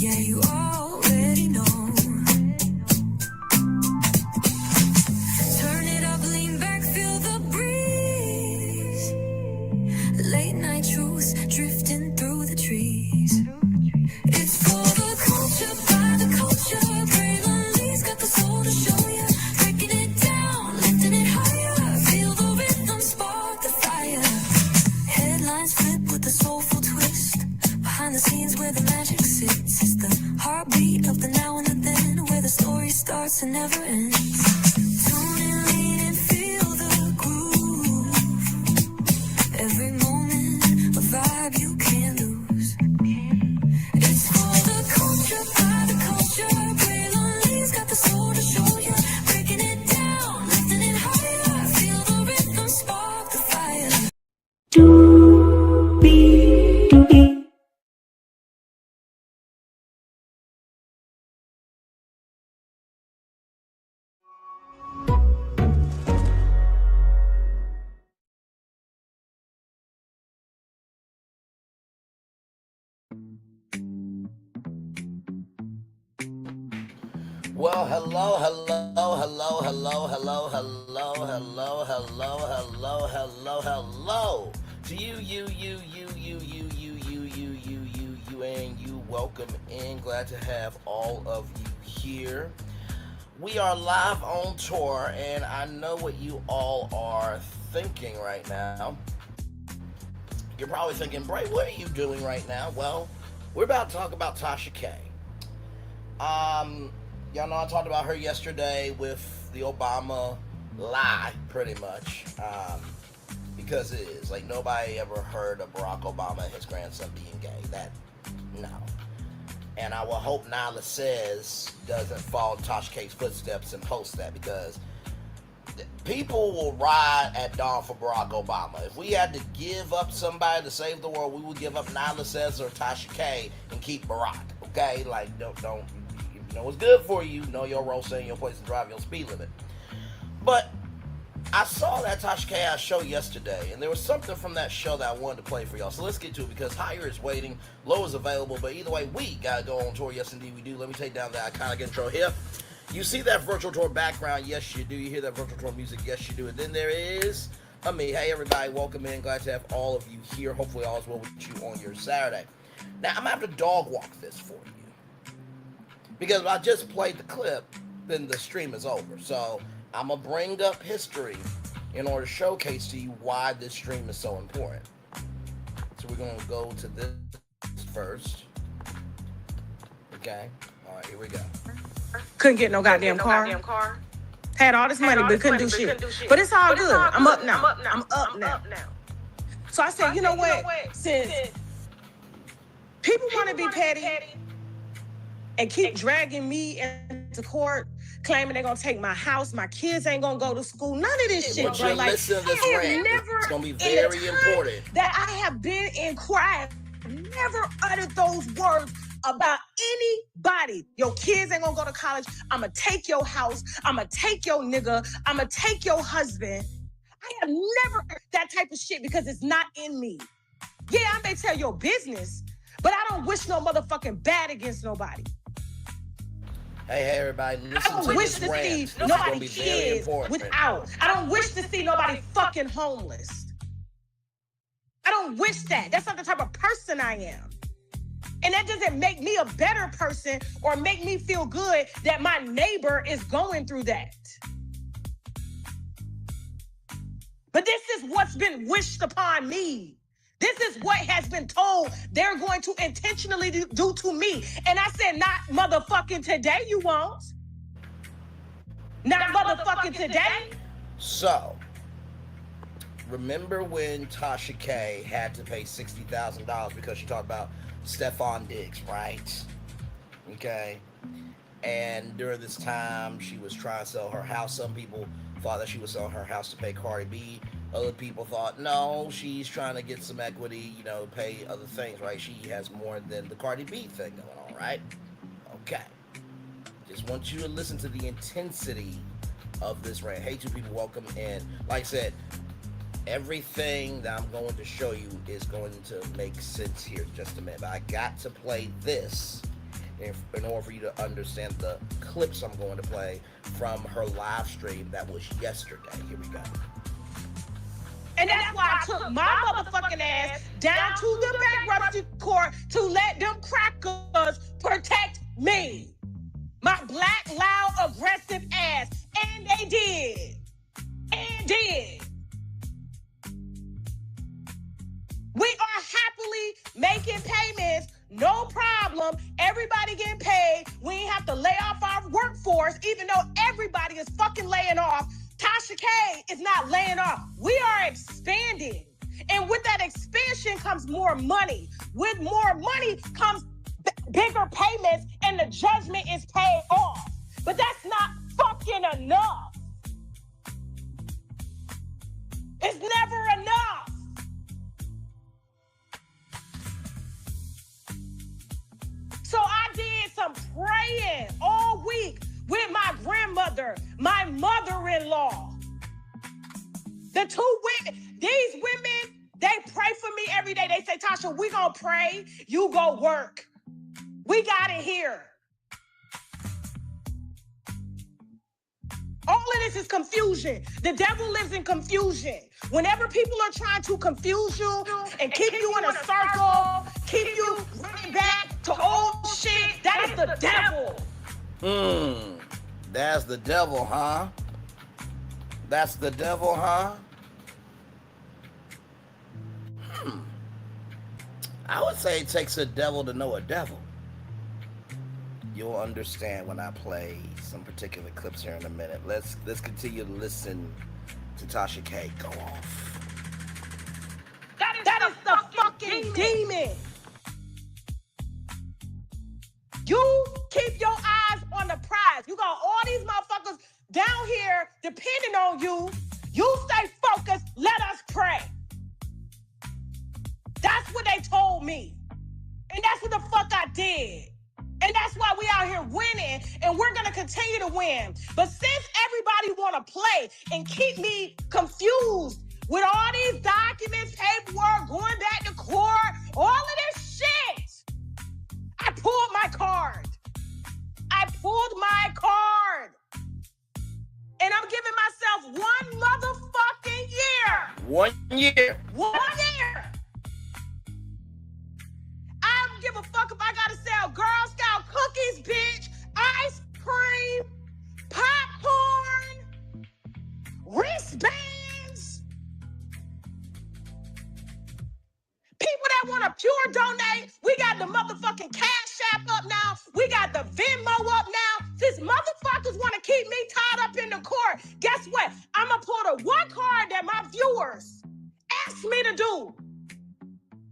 Yeah, you already know. Turn it up, lean back, feel the breeze. Late night truths drifting through the trees. It's for the culture, by the culture. Braylon got the soul to show you. Breaking it down, lifting it higher. Feel the rhythm, spark the fire. Headlines flip with a soulful twist. Behind the scenes where the magic sits. It's the heartbeat of the now and the then. Where the story starts and never ends. Tune in, lean and feel the groove. Every moment, a vibe you can't lose. It's for the culture, by the culture. Braylon got the soul to show you. Breaking it down, lifting it higher. Feel the rhythm, spark the fire. Well, hello to you, and you. Welcome in. Glad to have all of you here. We are live on tour, and I know what you all are thinking right now. You're probably thinking, Bray, what are you doing right now? Well, we're about to talk about Tasha K. Y'all know I talked about her yesterday with the Obama lie, pretty much, because it is. Like, nobody ever heard of Barack Obama and his grandson being gay. No. And I will hope Nyla Says doesn't follow Tasha K's footsteps and post that, because people will ride at dawn for Barack Obama. If we had to give up somebody to save the world, we would give up Nyla Says or Tasha K and keep Barack, okay? Like, don't you know what's good for you, know your role, stay in your place, and drive your speed limit. But I saw that Tasha K show yesterday, and there was something from that show that I wanted to play for y'all. So let's get to it, because higher is waiting, low is available, but either way, we gotta go on tour. Yes, indeed, we do. Let me take down that iconic intro here. You see that virtual tour background? Yes, you do. You hear that virtual tour music? Yes, you do. And then there is me. Hey, everybody, welcome in. Glad to have all of you here. Hopefully, all is well with you on your Saturday. Now, I'm gonna have to dog walk this for you, because if I just played the clip, then the stream is over. So I'm going to bring up history in order to showcase to you why this stream is so important. So we're going to go to this first. Okay. All right, here we go. Couldn't get no goddamn car. Had all this money, but couldn't do shit. But it's all good. I'm up now. I'm up now. So I said, you know what? Since people want to be petty and keep dragging me into court, claiming they're gonna take my house, my kids ain't gonna go to school, none of this shit, bro. Like, listen to this rant. It's gonna be very important. That I have been in crime, never uttered those words about anybody. Your kids ain't gonna go to college. I'ma take your house. I'ma take your nigga. I'ma take your husband. I have never heard that type of shit, because it's not in me. Yeah, I may tell your business, but I don't wish no motherfucking bad against nobody. Hey, everybody, listen to this rant. I don't wish to see nobody kids without. I don't wish to see nobody fucking homeless. I don't wish that. That's not the type of person I am. And that doesn't make me a better person or make me feel good that my neighbor is going through that. But this is what's been wished upon me. This is what has been told they're going to intentionally do to me. And I said, not motherfucking today, you won't. Not motherfucking today. So, remember when Tasha K had to pay $60,000 because she talked about Stephon Diggs, right? Okay. And during this time, she was trying to sell her house. Some people thought that she was selling her house to pay Cardi B. Other people thought, no, she's trying to get some equity, pay other things, right? She has more than the Cardi B thing going on, right? Okay. Just want you to listen to the intensity of this rant. Hey, two people, welcome in. Like I said, everything that I'm going to show you is going to make sense here in just a minute. But I got to play this in order for you to understand the clips I'm going to play from her live stream that was yesterday. Here we go. And that's why I took my motherfucking ass down to the bankruptcy court to let them crackers protect me. My black, loud, aggressive ass. And they did. And did. We are happily making payments. No problem. Everybody getting paid. We ain't have to lay off our workforce, even though everybody is fucking laying off. Tasha K is not laying off. We are expanding. And with that expansion comes more money. With more money comes bigger payments, and the judgment is paid off. But that's not fucking enough. It's never enough. So I did some praying all week with my grandmother, my mother-in-law. The two women, these women, they pray for me every day. They say, Tasha, we gonna pray, you go work. We got it here. All of this is confusion. The devil lives in confusion. Whenever people are trying to confuse you and keep you in a circle, keep you running back to old shit, that is the devil. That's the devil, huh? That's the devil, huh? I would say it takes a devil to know a devil. You'll understand when I play some particular clips here in a minute. Let's continue to listen to Tasha K go off. That is the fucking demon. You keep your eyes on the prize. You got all these motherfuckers down here depending on you. You stay focused. Let us pray. That's what they told me. And that's what the fuck I did. And that's why we out here winning, and we're going to continue to win. But since everybody want to play and keep me confused with all these documents, paperwork, going back to court, all of this shit, I pulled my card. I pulled my card. And I'm giving myself one motherfucking year. 1 year. 1 year. I don't give a fuck if I gotta sell Girl Scout cookies, bitch, ice cream, popcorn, wristbands. People that want to pure donate, we got the motherfucking Cash App up now. We got the Venmo up now. Since motherfuckers want to keep me tied up in the court, guess what? I'm going to pull the one card that my viewers asked me to do.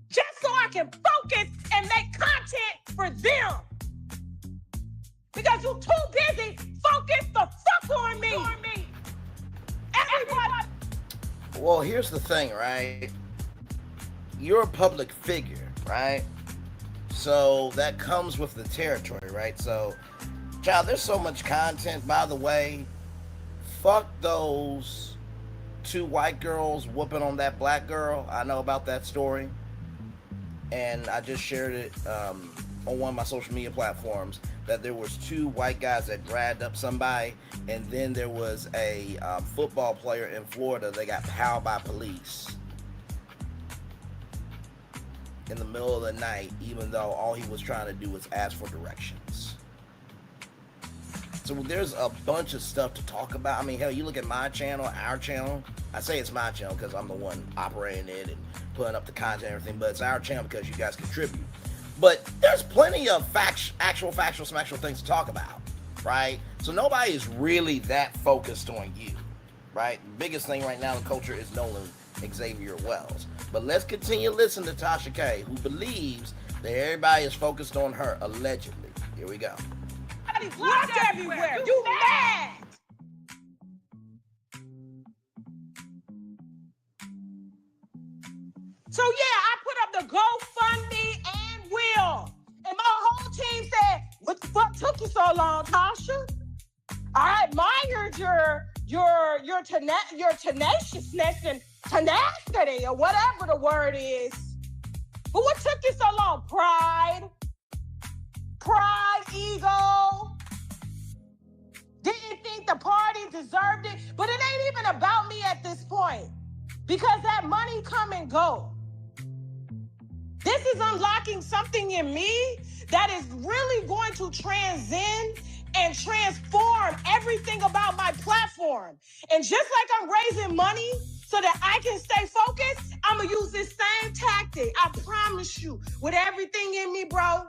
Just so I can focus and make content for them. Because you're too busy, focus the fuck on me. Everybody. Well, here's the thing, right? You're a public figure, right? So that comes with the territory, right? So, child, there's so much content. By the way, fuck those two white girls whooping on that black girl. I know about that story. And I just shared it on one of my social media platforms that there was two white guys that dragged up somebody, and then there was a football player in Florida that got powed by police in the middle of the night, even though all he was trying to do was ask for directions. So there's a bunch of stuff to talk about. I mean, hell, you look at my channel, our channel. I say it's my channel because I'm the one operating it and putting up the content and everything, but it's our channel because you guys contribute. But there's plenty of factual things to talk about, right? So nobody is really that focused on you, right? The biggest thing right now in the culture is Nolan Xavier Wells. But let's continue to listen to Tasha K, who believes that everybody is focused on her, allegedly. Here we go. Look everywhere. You mad? So yeah, I put up the GoFundMe and will. And my whole team said, what the fuck took you so long, Tasha? I admired your tenaciousness and tenacity or whatever the word is. But what took you so long? Pride. Pride ego. Didn't think the party deserved it. But it ain't even about me at this point. Because that money come and go. This is unlocking something in me that is really going to transcend and transform everything about my platform. And just like I'm raising money so that I can stay focused, I'm going to use this same tactic. I promise you, with everything in me, bro.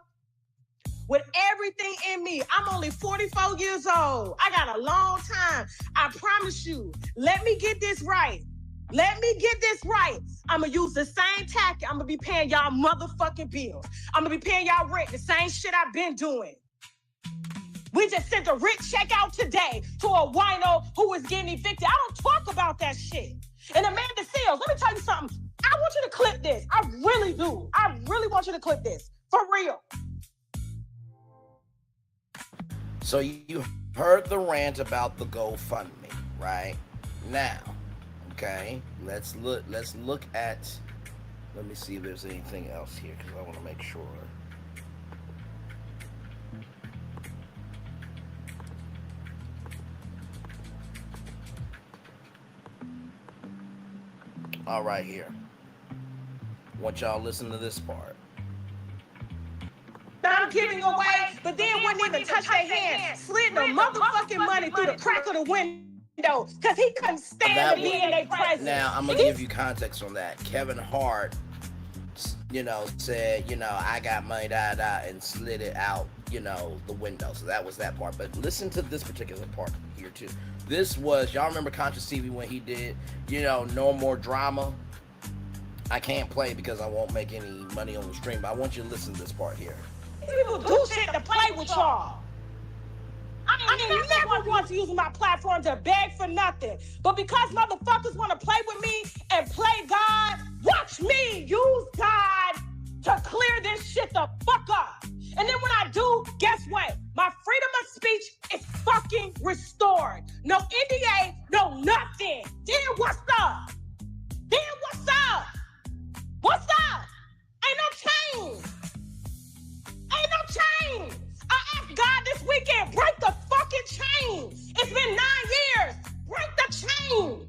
With everything in me. I'm only 44 years old. I got a long time. I promise you. Let me get this right. Let me get this right. I'm going to use the same tactic. I'm going to be paying y'all motherfucking bills. I'm going to be paying y'all rent. The same shit I've been doing. We just sent a rent check out today to a wino who was getting evicted. I don't talk about that shit. And Amanda Seals, let me tell you something. I want you to clip this. I really do. I really want you to clip this. For real. So you heard the rant about the GoFundMe, right? Now, okay, let's look at, let me see if there's anything else here, because I want to make sure. All right, here. Want y'all to listen to this part. I'm giving away, but then wouldn't even touch their hand. Slid the motherfucking money through the crack of the window because he couldn't stand to be in their presence. Now, I'm going to give you context on that. Kevin Hart, said, I got money, and slid it out, the window. So that was that part. But listen to this particular part here, too. This was, y'all remember Conscious TV when he did, No More Drama? I can't play because I won't make any money on the stream, but I want you to listen to this part here. People do shit to play with y'all. I never want to use my platform to beg for nothing. But because motherfuckers want to play with me and play God, watch me use God to clear this shit the fuck up. And then when I do, guess what? My freedom of speech is fucking restored. No NDA, no nothing. Then what's up? What's up? Ain't no change. I asked God this weekend, break the fucking chain. It's been 9 years. Break the chain.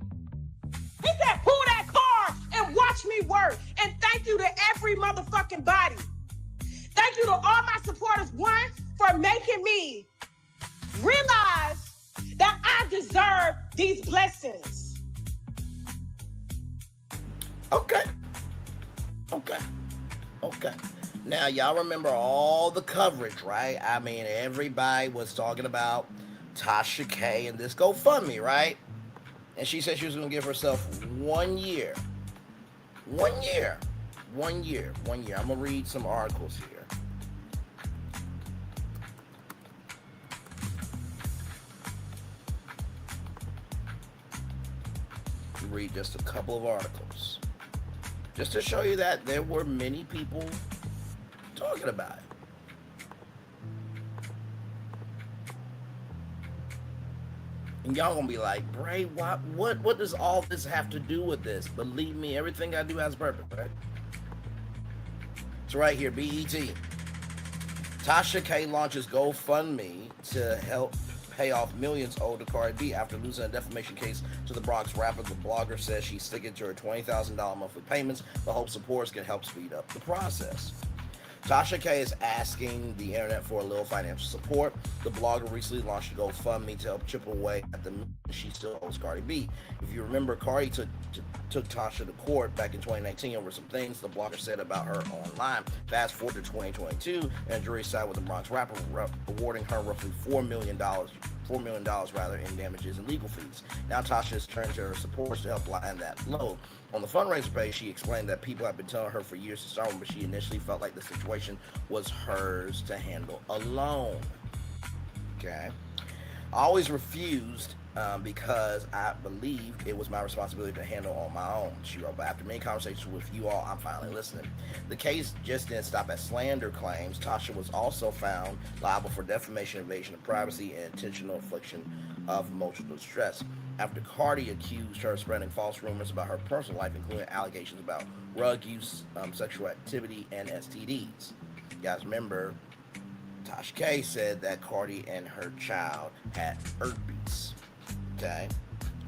He said, pull that car and watch me work. And thank you to every motherfucking body. Thank you to all my supporters, one, for making me realize that I deserve these blessings. Okay. Now, y'all remember all the coverage, right? I mean, everybody was talking about Tasha K and this GoFundMe, right? And she said she was going to give herself 1 year. 1 year. I'm going to read some articles here. Read just a couple of articles. Just to show you that there were many people talking about it. And y'all gonna be like, Bray, what does all this have to do with this? Believe me, everything I do has a purpose, right? It's right here, BET. Tasha K launches GoFundMe to help pay off millions owed to Cardi B after losing a defamation case to the Bronx rapper. The blogger says she's sticking to her $20,000 monthly payments, but hopes supporters can help speed up the process. Tasha K is asking the internet for a little financial support. The blogger recently launched a GoFundMe to help chip away at the millions she still owes Cardi B. If you remember, Cardi took Tasha to court back in 2019 over some things the blogger said about her online. Fast forward to 2022, and a jury sided with the Bronx rapper, awarding her roughly $4 million in damages and legal fees. Now Tasha has turned to her supporters to help lighten that load. On the fundraiser page, she explained that people have been telling her for years to start one, but she initially felt like the situation was hers to handle alone. Okay. I always refused because I believed it was my responsibility to handle on my own, she wrote. But after many conversations with you all, I'm finally listening. The case just didn't stop at slander claims. Tasha was also found liable for defamation, invasion of privacy, and intentional infliction of emotional distress after Cardi accused her of spreading false rumors about her personal life, including allegations about drug use, sexual activity, and STDs. You guys remember Tasha K said that Cardi and her child had herpes. Okay?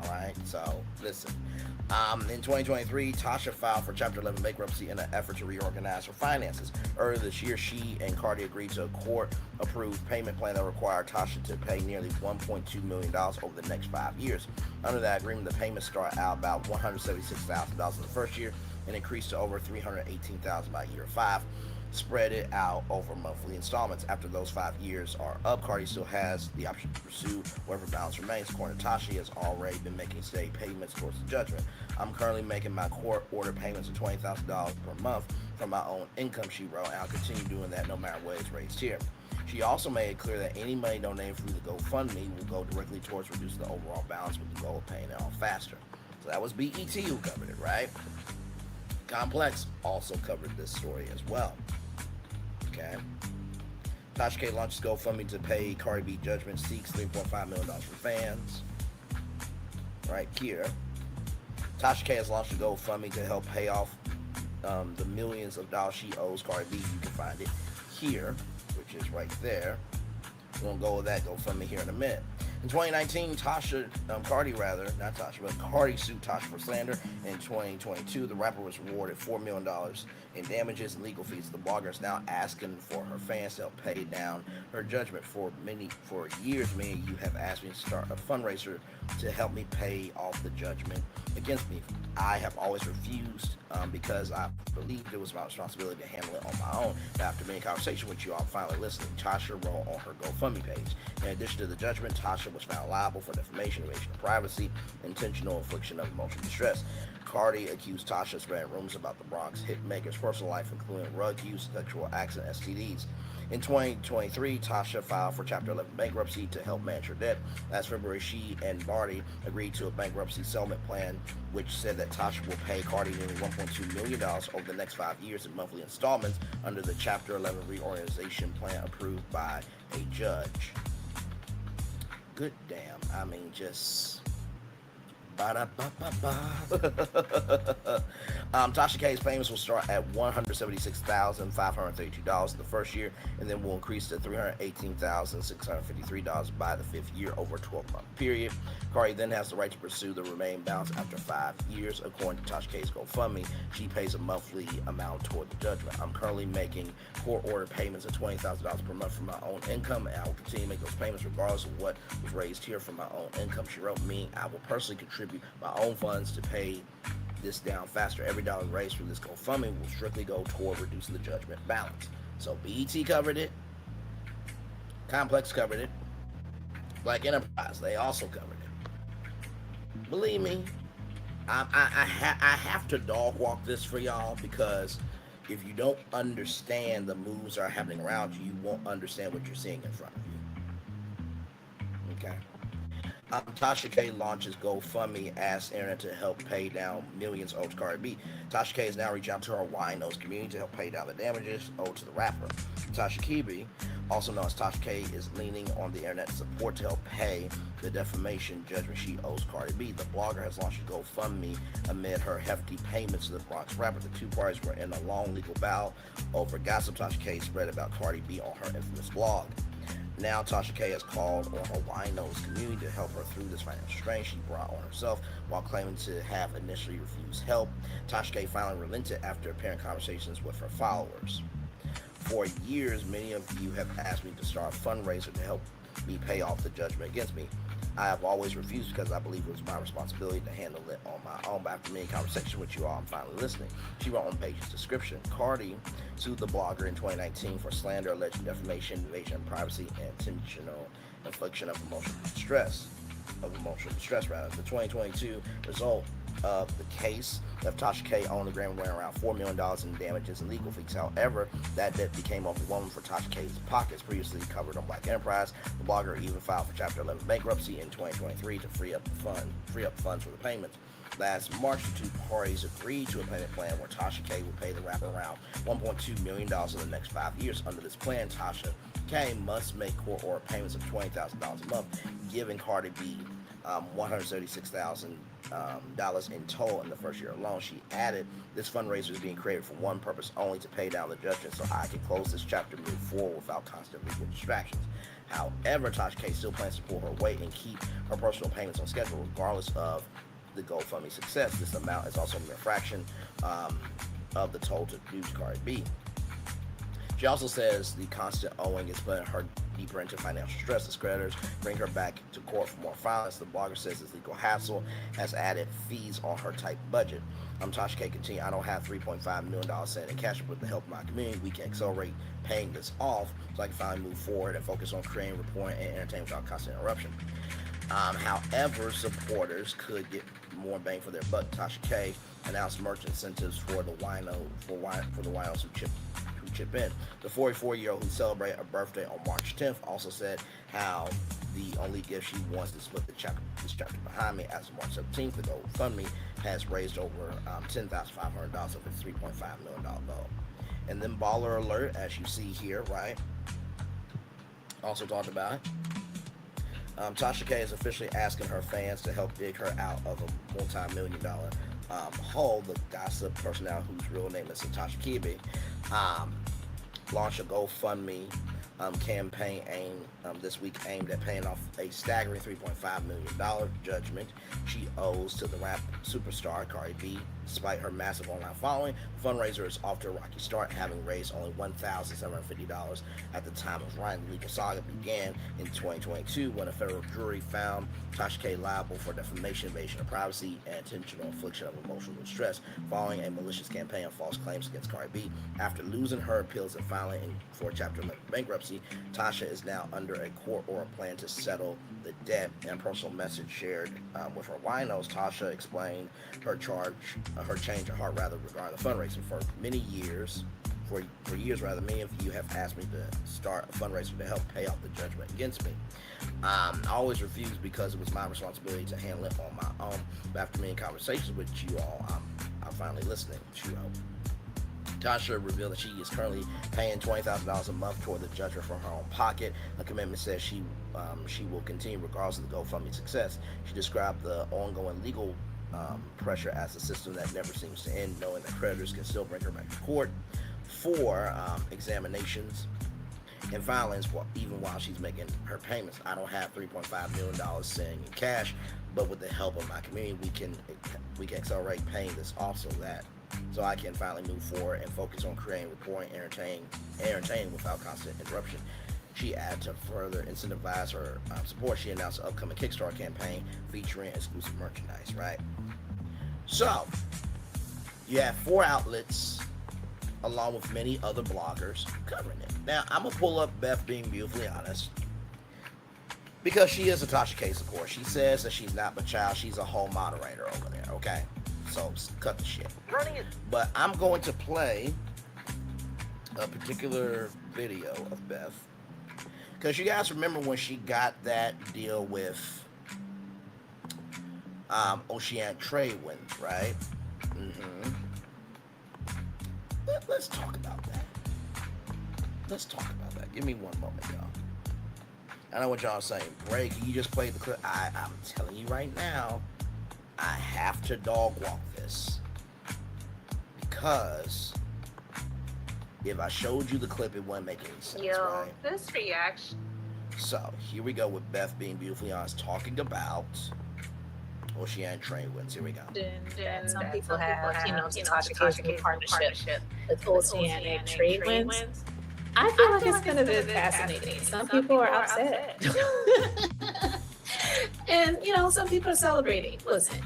All right, so listen. In 2023, Tasha filed for Chapter 11 bankruptcy in an effort to reorganize her finances. Earlier this year, she and Cardi agreed to a court-approved payment plan that required Tasha to pay nearly $1.2 million over the next 5 years. Under that agreement, the payments start out about $176,000 in the first year and increase to over $318,000 by year 5. Spread it out over monthly installments. After those 5 years are up, Cardi still has the option to pursue whatever balance remains. According to Tasha, has already been making steady payments towards the judgment. I'm currently making my court order payments of $20,000 per month from my own income, she wrote, and I'll continue doing that no matter what is raised here. She also made it clear that any money donated through the GoFundMe will go directly towards reducing the overall balance with the goal of paying it off faster. So that was BET who covered it, right? Complex also covered this story as well. Okay. Tasha K launches GoFundMe to pay Cardi B judgment, seeks $3.5 million from fans. Right here. Tasha K has launched a GoFundMe to help pay off the millions of dollars she owes Cardi B. You can find it here, which is right there. We're going to go with that GoFundMe here in a minute. In 2019, Cardi sued Tasha for slander. In 2022, the rapper was awarded $4 million in damages and legal fees. The blogger is now asking for her fans to help pay down her judgment. For years, many of you have asked me to start a fundraiser to help me pay off the judgment against me. I have always refused because I believed it was my responsibility to handle it on my own. But after many conversations with you, I'm finally listening. Tasha wrote on her GoFundMe page. In addition to the judgment, Tasha was found liable for defamation, invasion of privacy, intentional infliction of emotional distress. Cardi accused Tasha of spreading rumors about the Bronx hitmaker's personal life, including drug use, sexual acts, and STDs. In 2023, Tasha filed for Chapter 11 bankruptcy to help manage her debt. Last February, she and Cardi agreed to a bankruptcy settlement plan, which said that Tasha will pay Cardi nearly $1.2 million over the next 5 years in monthly installments under the Chapter 11 reorganization plan approved by a judge. Good damn. I mean, just... Tasha K's payments will start at $176,532 in the first year and then will increase to $318,653 by the 5th year over a 12-month period. Cardi then has the right to pursue the remaining balance after 5 years. According to Tasha K's GoFundMe, she pays a monthly amount toward the judgment. I'm currently making court order payments of $20,000 per month from my own income, and I will continue to make those payments regardless of what was raised here from my own income, she wrote. Me, I will personally contribute my own funds to pay this down faster. Every dollar raised through this GoFundMe will strictly go toward reducing the judgment balance. So BET covered it, Complex covered it, Black Enterprise, they also covered it. Believe me, I have to dog walk this for y'all, because if you don't understand the moves that are happening around you, you won't understand what you're seeing in front of you. Okay? Tasha K launches GoFundMe, asks internet to help pay down millions owed to Cardi B. Tasha K has now reached out to her Winos community to help pay down the damages owed to the rapper. Tasha K, also known as Tasha K, is leaning on the internet support to help pay the defamation judgment she owes Cardi B. The blogger has launched a GoFundMe amid her hefty payments to the Bronx rapper. The two parties were in a long legal battle over gossip Tasha K spread about Cardi B on her infamous blog. Now Tasha K has called on her Winos community to help her through this financial strain she brought on herself while claiming to have initially refused help. Tasha K finally relented after apparent conversations with her followers. For years, many of you have asked me to start a fundraiser to help me pay off the judgment against me. I have always refused because I believe it was my responsibility to handle it on my own. But after many conversations with you all, I'm finally listening. She wrote on the page's description. Cardi sued the blogger in 2019 for slander, alleged defamation, invasion of privacy, and intentional infliction of emotional distress. The 2022 result of the case left Tasha K on the ground wearing around $4 million in damages and legal fees. However, that debt became overwhelming for Tasha K's pockets. Previously covered on Black Enterprise, the blogger even filed for Chapter 11 bankruptcy in 2023 to free up funds for the payments. Last March, the two parties agreed to a payment plan where Tasha K would pay the rapper around $1.2 million in the next 5 years. Under this plan, Tasha K must make court order payments of $20,000 a month, giving Cardi B $176,000 in total in the first year alone. She added, "This fundraiser is being created for one purpose only, to pay down the judgment so I can close this chapter and move forward without constant legal distractions." However, Tasha K still plans to pull her weight and keep her personal payments on schedule regardless of the GoFundMe success. This amount is also a mere fraction of the total due to Cardi B. She also says the constant owing is putting her deeper into financial stress as creditors bring her back to court for more filings. The blogger says this legal hassle has added fees on her tight budget. Tasha K continued, "I don't have $3.5 million sitting in cash, but with the help of my community, we can accelerate paying this off so I can finally move forward and focus on creating, reporting, and entertaining without constant interruption." However, supporters could get more bang for their buck. Tasha K announced merch incentives for the winos who chip in. The 44-year-old, who celebrated a birthday on March 10th, also said how the only gift she wants is to put this chapter behind me. As of March 17th, the GoFundMe has raised over $10,500 of its $3.5 million goal. And then baller alert, as you see here, right? Also talked about it. Tasha K is officially asking her fans to help dig her out of a multi-million-dollar hole. The gossip personality, whose real name is Tasha K, launched a GoFundMe campaign this week aimed at paying off a staggering $3.5 million judgment she owes to the rap superstar Cardi B. Despite her massive online following, the fundraiser is off to a rocky start, having raised only $1,750 at the time of writing. The legal saga began in 2022 when a federal jury found Tasha K liable for defamation, invasion of privacy, and intentional infliction of emotional distress following a malicious campaign of false claims against Cardi B. After losing her appeals and filing for Chapter 11 bankruptcy, Tasha is now under a court order plan to settle the debt. In a personal message shared with her winos, Tasha explained her change of heart regarding the fundraising. For years, many of you have asked me to start a fundraiser to help pay off the judgment against me. I always refused because it was my responsibility to handle it on my own. But after many conversations with you all, I'm finally listening to you. Tasha revealed that she is currently paying $20,000 a month toward the judgment from her own pocket. The commitment says she will continue regardless of the GoFundMe success. She described the ongoing legal pressure as a system that never seems to end, knowing that creditors can still bring her back to court for examinations and filings even while she's making her payments. "I don't have $3.5 million sitting in cash, but with the help of my community, we can accelerate paying this off so I can finally move forward and focus on creating, reporting, entertaining without constant interruption." She added, to further incentivize her support, she announced an upcoming Kickstarter campaign featuring exclusive merchandise, right? So, you have 4 outlets along with many other bloggers covering it. Now, I'm going to pull up Beth Being Beautifully Honest because she is a Tasha K supporter. She says that she's not, but child, she's a whole moderator over there, okay? So, cut the shit. But I'm going to play a particular video of Beth because you guys remember when she got that deal with Oceanic Trade Winds, right? Let's talk about that. Give me one moment, y'all. I know what y'all are saying. Bray, can you just play the clip? I'm telling you right now, I have to dog walk this because if I showed you the clip, it wouldn't make any sense, right? This reaction. So, here we go with Beth Being Beautifully Honest talking about Oceanic Trade Winds. Here we go. Some people have, Tasha K's new partnership with Oceanic Trade Winds. I feel like it's going to be fascinating. Some people are upset. And, some people are celebrating. Listen,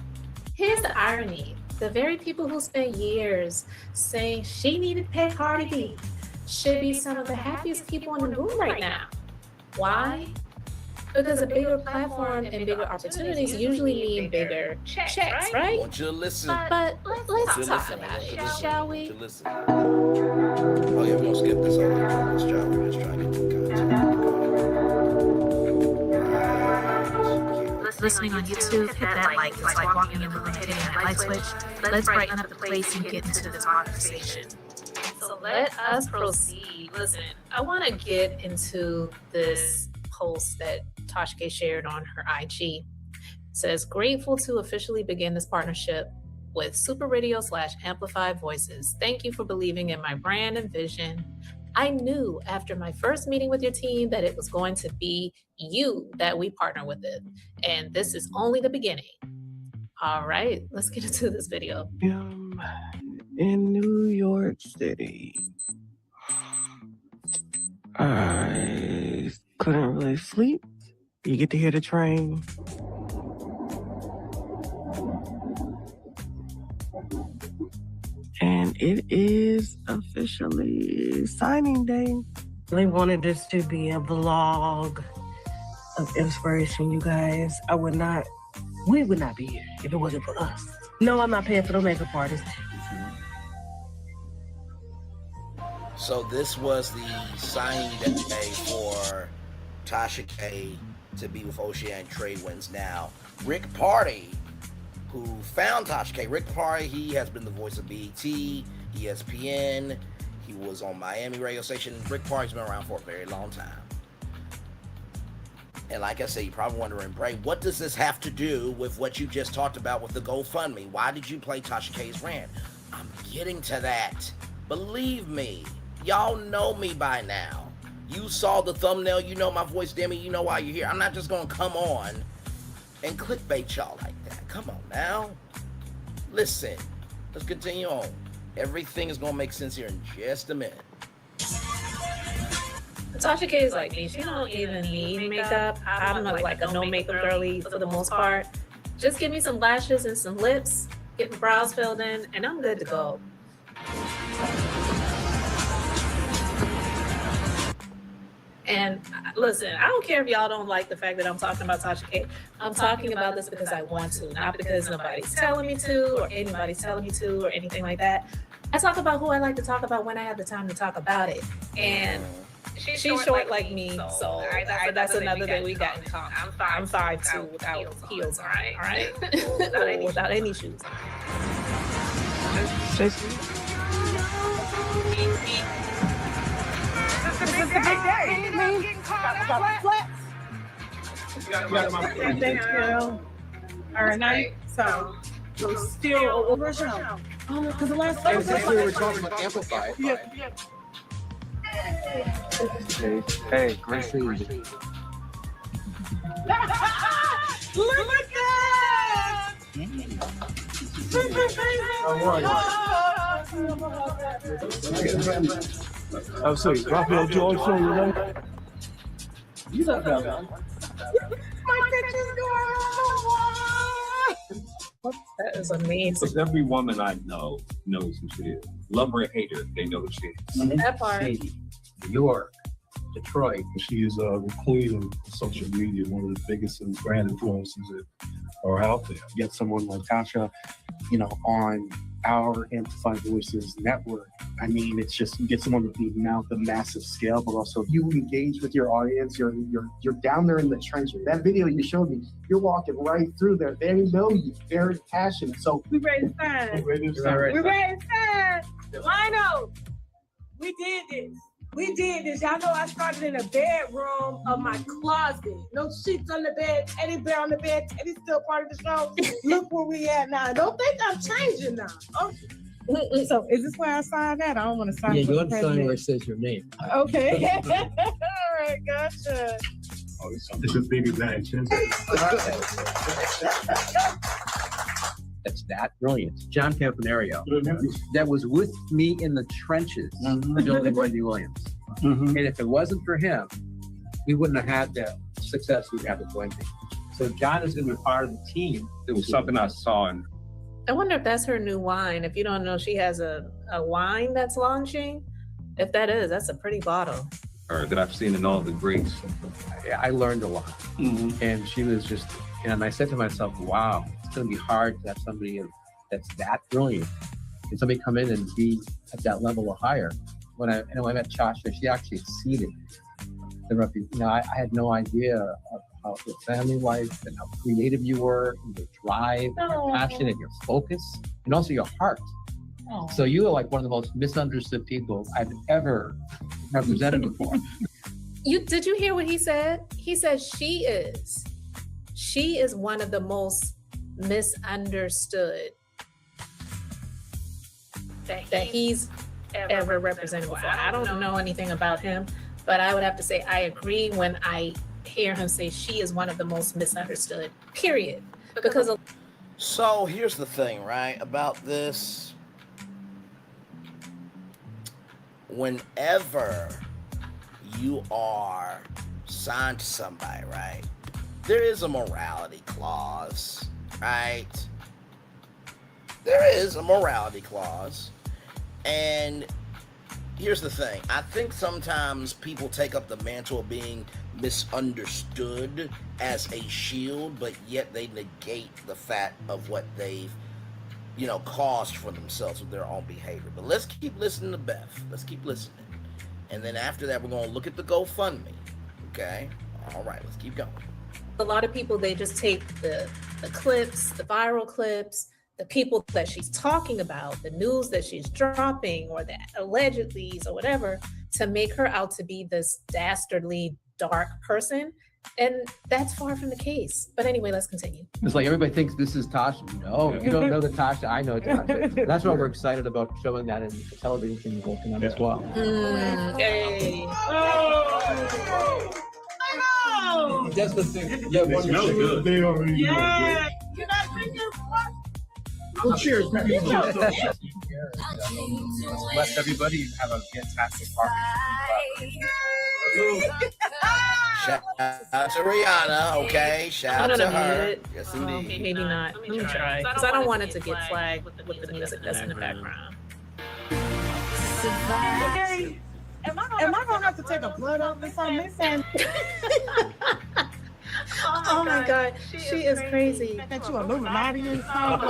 here's the irony. The very people who spent years saying she needed to pay Cardi B should be some of the happiest people in the room right now. Why? Because a bigger platform and bigger opportunities usually mean bigger checks, right? I want you to listen. But let's talk about it, shall we? Listen. Oh yeah, we're gonna skip this over. Let's try. We're just trying to get the content. Listening on YouTube, hit that like. It's like walking in the room hitting that light switch. Let's brighten up the place and get into this conversation. So let us proceed. Listen, I want to get into this post that Tasha K shared on her IG. Says, grateful to officially begin this partnership with Super Radio / Amplified Voices. Thank you for believing in my brand and vision. I knew after my first meeting with your team that it was going to be you that we partner with it. And this is only the beginning. All right, let's get into this video. In New York City, I couldn't really sleep. You get to hear the train. And it is officially signing day. They wanted this to be a vlog of inspiration, you guys. We would not be here if it wasn't for us. No, I'm not paying for the makeup artist. So this was the signing day for Tasha K to be with Oceanic Trade Winds now. Rick Party, who found Tasha K. Rick Party, he has been the voice of BET, ESPN. He was on Miami radio station. Rick Party's been around for a very long time. And like I said, you're probably wondering, Bray, what does this have to do with what you just talked about with the GoFundMe? Why did you play Tasha K's rant? I'm getting to that. Believe me, y'all know me by now. You saw the thumbnail, you know my voice, Demi, you know why you're here. I'm not just gonna come on and clickbait y'all like that. Come on now. Listen, let's continue on. Everything is gonna make sense here in just a minute. Tasha K is like me. She don't even need makeup. I'm not like a no makeup girly for the most part. Just give me some lashes and some lips, get my brows filled in, and I'm good to go. And listen, I don't care if y'all don't like the fact that I'm talking about Tasha K. I'm talking about this because I want to, not because nobody's telling me to or anybody's telling me to or anything like that. I talk about who I like to talk about when I have the time to talk about it. And she's short like me, so that's another thing we got in common. I'm 5'2" without heels on, all right? Without any shoes on. This is the big day. Thank you. All right, night. So, still over show. Oh, because the last time we were talking about amplified. Yeah. Hey, great seeing you. Look at that! Oh, so Raphael George, so you know? You know that. My picture's going on. That is amazing. Because every woman I know knows who she is. Love her or hate her, they know who she is. That part. New York, Detroit. She's the queen of social media, one of the biggest and brand influences that are out there. Get someone like Tasha, on our Amplified Voices network. I mean, it's just, you get someone with the massive scale, but also you engage with your audience. You're down there in the trenches. That video you showed me, you're walking right through there. They know you, very passionate. So We ready to sign. We're ready to We ready to sign. Lino, we did this. We did this. Y'all know I started in the bedroom of my closet. No sheets on the bed, teddy bear on the bed. Teddy's still part of the show. Look where we at now. Don't think I'm changing now. Okay. So is this where I sign that? I don't want to sign. Yeah, for you the want to sign president. where it says your name. Okay. All right, gotcha. This is bigger than That's that brilliant. John Campanerio, that was with me in the trenches building Wendy Williams. And if it wasn't for him, we wouldn't have had the success we had with Wendy. So John is going to be part of the team. It was something I saw in I wonder if that's her new wine. If you don't know, she has a wine that's launching. If that is, that's a pretty bottle. her that I've seen in all the greats. I learned a lot. And she was just, and I said to myself, wow, it's going to be hard to have somebody that's that brilliant and somebody come in and be at that level or higher. When I met Tasha, she actually exceeded the I had no idea of how your family life and how creative you were, and your drive, and your passion, and your focus, and also your heart. So you are like one of the most misunderstood people I've ever represented before. Did you hear what he said? He said she is she is one of the most misunderstood that he's ever represented before. I don't know anything about him, but I would have to say I agree when I hear him say she is one of the most misunderstood, period. Because of So here's the thing, right, about this. Whenever you are signed to somebody, right, there is a morality clause, right? There is a morality clause. And here's the thing. I think sometimes people take up the mantle of being misunderstood as a shield, but yet they negate the fact of what they've, caused for themselves with their own behavior. But let's keep listening to Beth. Let's keep listening. And then after that, we're going to look at the GoFundMe. Okay? All right, let's keep going. a lot of people, they just take the clips, the viral clips, the people that she's talking about, the news that she's dropping, or the allegedly or whatever, to make her out to be this dastardly, dark person. And that's far from the case. But anyway, let's continue. It's like everybody thinks this is Tasha. No, you don't know the Tasha. I know Tasha. That's why we're excited about showing that in the television you're working on as well. Okay. That's the thing. Yeah, it smells good. They already Yeah. Can I drink your Well, cheers. Bless everybody. Have a fantastic party. Shout out to Rihanna, okay? Shout out to her. Yes, Well, indeed. maybe not. Let me try. Because I don't want it to get flagged with the music that's in the background. Okay. Am I gonna have to take a blood off this on this end? Oh my God, she is crazy. That you Illuminati or something?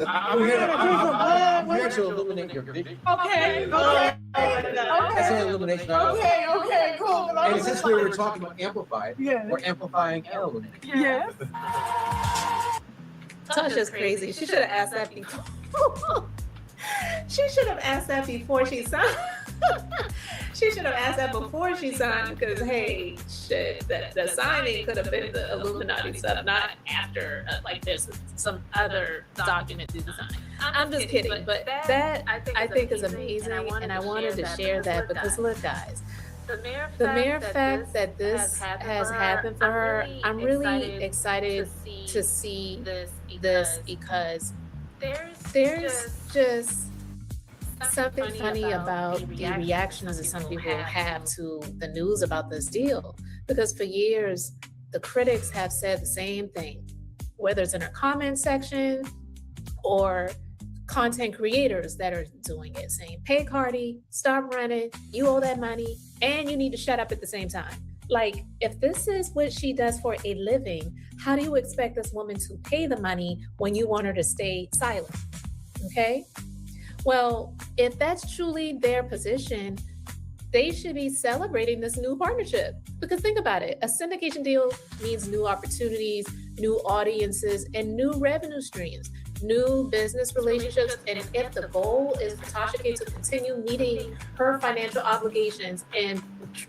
I'm here to illuminate your vision. Okay. That's an illumination. Okay, cool. And since we were talking about amplified, Yeah. we're amplifying and illuminating. Yes. Tasha's crazy. She should have asked that before. She should have asked that before she signed. She should have asked that before she signed, because hey, shit, the signing could have been the Illuminati stuff, not after. Like there's some other document to sign. I'm just kidding, but that I think is amazing, and I wanted to share that because look, guys. The mere fact that this has happened for her, I'm really excited to see this because there's just something funny about the reactions that some people have to the news about this deal. Because for years, the critics have said the same thing, whether it's in our comment section or content creators that are doing it, saying, pay Cardi, stop running, you owe that money, and you need to shut up at the same time. Like, if this is what she does for a living, how do you expect this woman to pay the money when you want her to stay silent? Okay? Well, if that's truly their position, they should be celebrating this new partnership. Because think about it, a syndication deal means new opportunities, new audiences, and new revenue streams, new business relationships. And if the goal is for Tasha K to continue meeting her financial obligations, and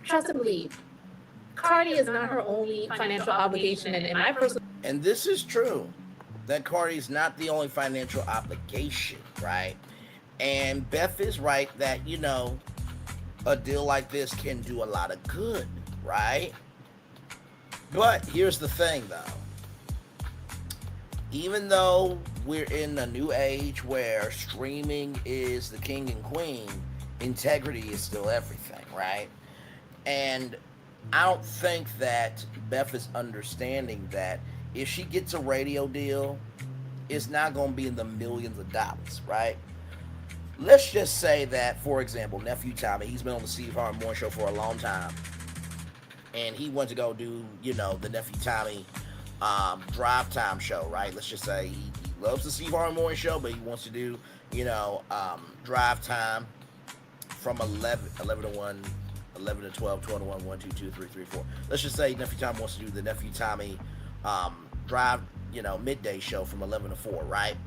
trust and believe, Cardi is not her only financial obligation. And in my personal... And this is true, that Cardi's not the only financial obligation, right? And Beth is right that, a deal like this can do a lot of good, right? But here's the thing, though. Even though we're in a new age where streaming is the king and queen, integrity is still everything, right? And I don't think that Beth is understanding that if she gets a radio deal, it's not going to be in the millions of dollars, right? Let's just say that, for example, Nephew Tommy, he's been on the Steve Harvey Morning Show for a long time. And he went to go do, the Nephew Tommy drive time show, right? Let's just say he loves the Steve Harvey Morning Show, but he wants to do, drive time from 11 to 1, 11 to 12, 12 to 1, 1, 2, 2, 3, 3, 4. Let's just say Nephew Tommy wants to do the Nephew Tommy drive, midday show from 11 to 4, right?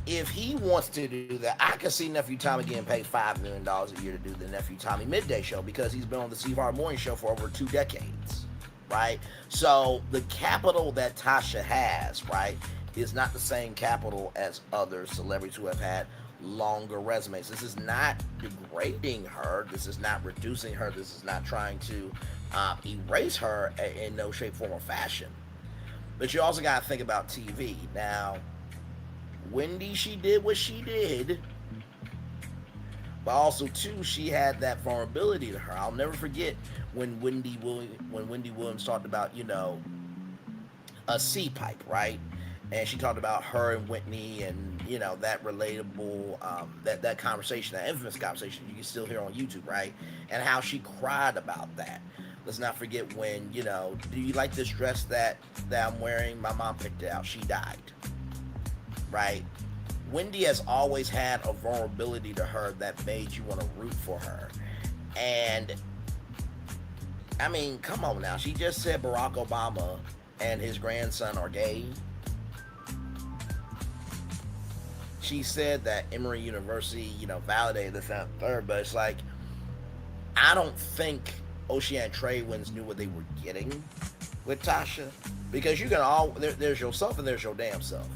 If he wants to do that, I can see Nephew Tommy getting paid $5 million a year to do the Nephew Tommy midday show because he's been on the Steve Harvey Morning Show for over 2 decades, right? So the capital that Tasha has, right, is not the same capital as other celebrities who have had longer resumes. This is not degrading her. This is not reducing her. This is not trying to erase her in no shape, form, or fashion. But you also got to think about TV. Now, Wendy, she did what she did. But also, too, she had that vulnerability to her. I'll never forget when Wendy Williams talked about, you know, a C-pipe, right? And she talked about her and Whitney and, you know, that relatable, that conversation, that infamous conversation you can still hear on YouTube, right? And how she cried about that. Let's not forget when, you know, do you like this dress that I'm wearing? My mom picked it out. She died, right? Wendy has always had a vulnerability to her that made you want to root for her. And, I mean, come on now. She just said Barack Obama and his grandson are gay. She said that Emory University, you know, validated this and third, but it's like, I don't think Oceana Tradewyns knew what they were getting with Tasha, because you can there's yourself and there's your damn self.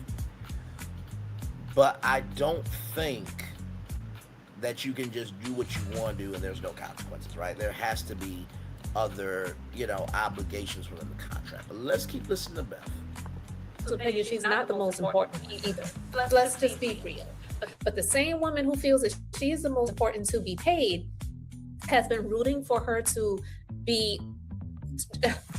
But I don't think that you can just do what you want to do and there's no consequences, right? There has to be other, you know, obligations within the contract. But let's keep listening to Beth. Opinion, she's not the most important either. Let's just be real. But the same woman who feels that she is the most important to be paid has been rooting for her to be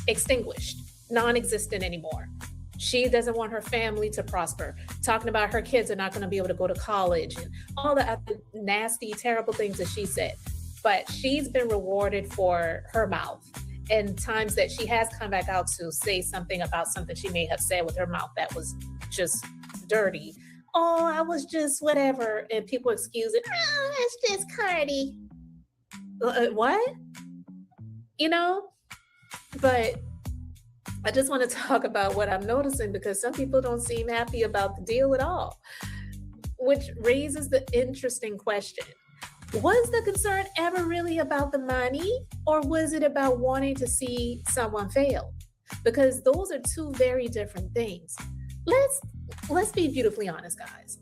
extinguished, non-existent anymore. She doesn't want her family to prosper, talking about her kids are not going to be able to go to college and all the other nasty, terrible things that she said. But she's been rewarded for her mouth. And times that she has come back out to say something about something she may have said with her mouth that was just dirty. Oh, I was just whatever. And people excuse it. Oh, that's just Cardi. What? You know? But I just want to talk about what I'm noticing, because some people don't seem happy about the deal at all, which raises the interesting question. Was the concern ever really about the money, or was it about wanting to see someone fail? Because those are two very different things. Let's be beautifully honest, guys.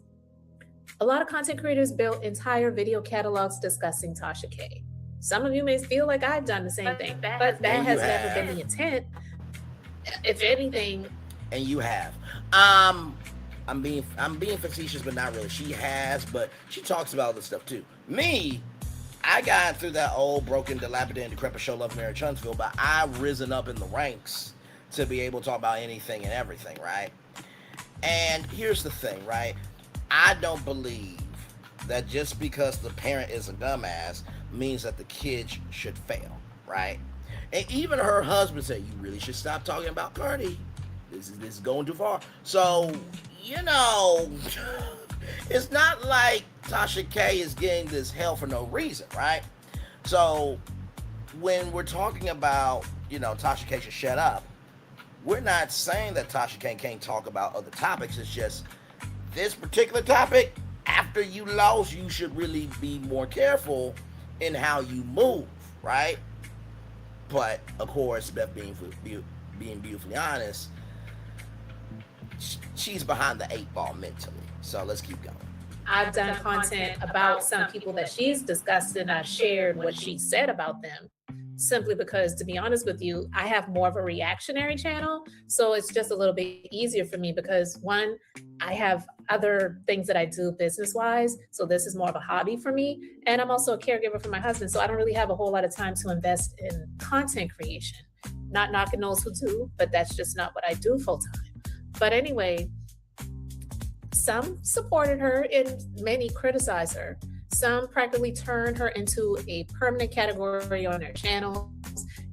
A lot of content creators built entire video catalogs discussing Tasha K. Some of you may feel like I've done the same thing, but that has never been the intent. If anything, and you have. I'm being facetious, but not really. She has, but she talks about this stuff too. Me, I got through that old, broken, dilapidated, decrepit show, Love, Marriage, Huntsville, but I've risen up in the ranks to be able to talk about anything and everything, right? And here's the thing, right? I don't believe that just because the parent is a dumbass means that the kids should fail, right? And even her husband said, you really should stop talking about Cardi. This is going too far. So, you know, it's not like Tasha K is getting this hell for no reason, right? So when we're talking about, you know, Tasha K should shut up, we're not saying that Tasha K can't talk about other topics. It's just this particular topic, after you lost, you should really be more careful in how you move, right? But of course, Beth being beautifully honest, she's behind the 8 ball mentally. So let's keep going. I've done content about some people that she's discussed, and I shared what she said about them, simply because, to be honest with you, I have more of a reactionary channel. So it's just a little bit easier for me because, one, I have other things that I do business-wise. So this is more of a hobby for me. And I'm also a caregiver for my husband. So I don't really have a whole lot of time to invest in content creation. Not knocking those who do, but that's just not what I do full-time. But anyway, some supported her and many criticized her. Some practically turned her into a permanent category on their channels.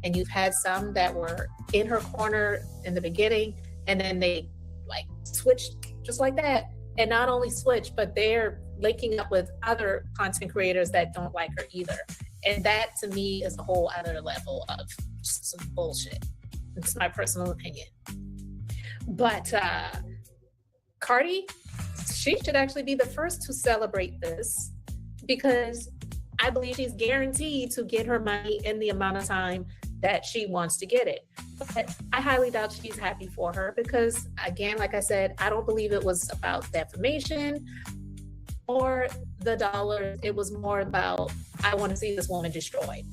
And you've had some that were in her corner in the beginning, and then they like switched just like that. And not only switched, but they're linking up with other content creators that don't like her either. And that to me is a whole other level of just some bullshit. It's my personal opinion. But Cardi, she should actually be the first to celebrate this, because I believe she's guaranteed to get her money in the amount of time that she wants to get it. But I highly doubt she's happy for her because, again, like I said, I don't believe it was about defamation or the dollars. It was more about, I want to see this woman destroyed.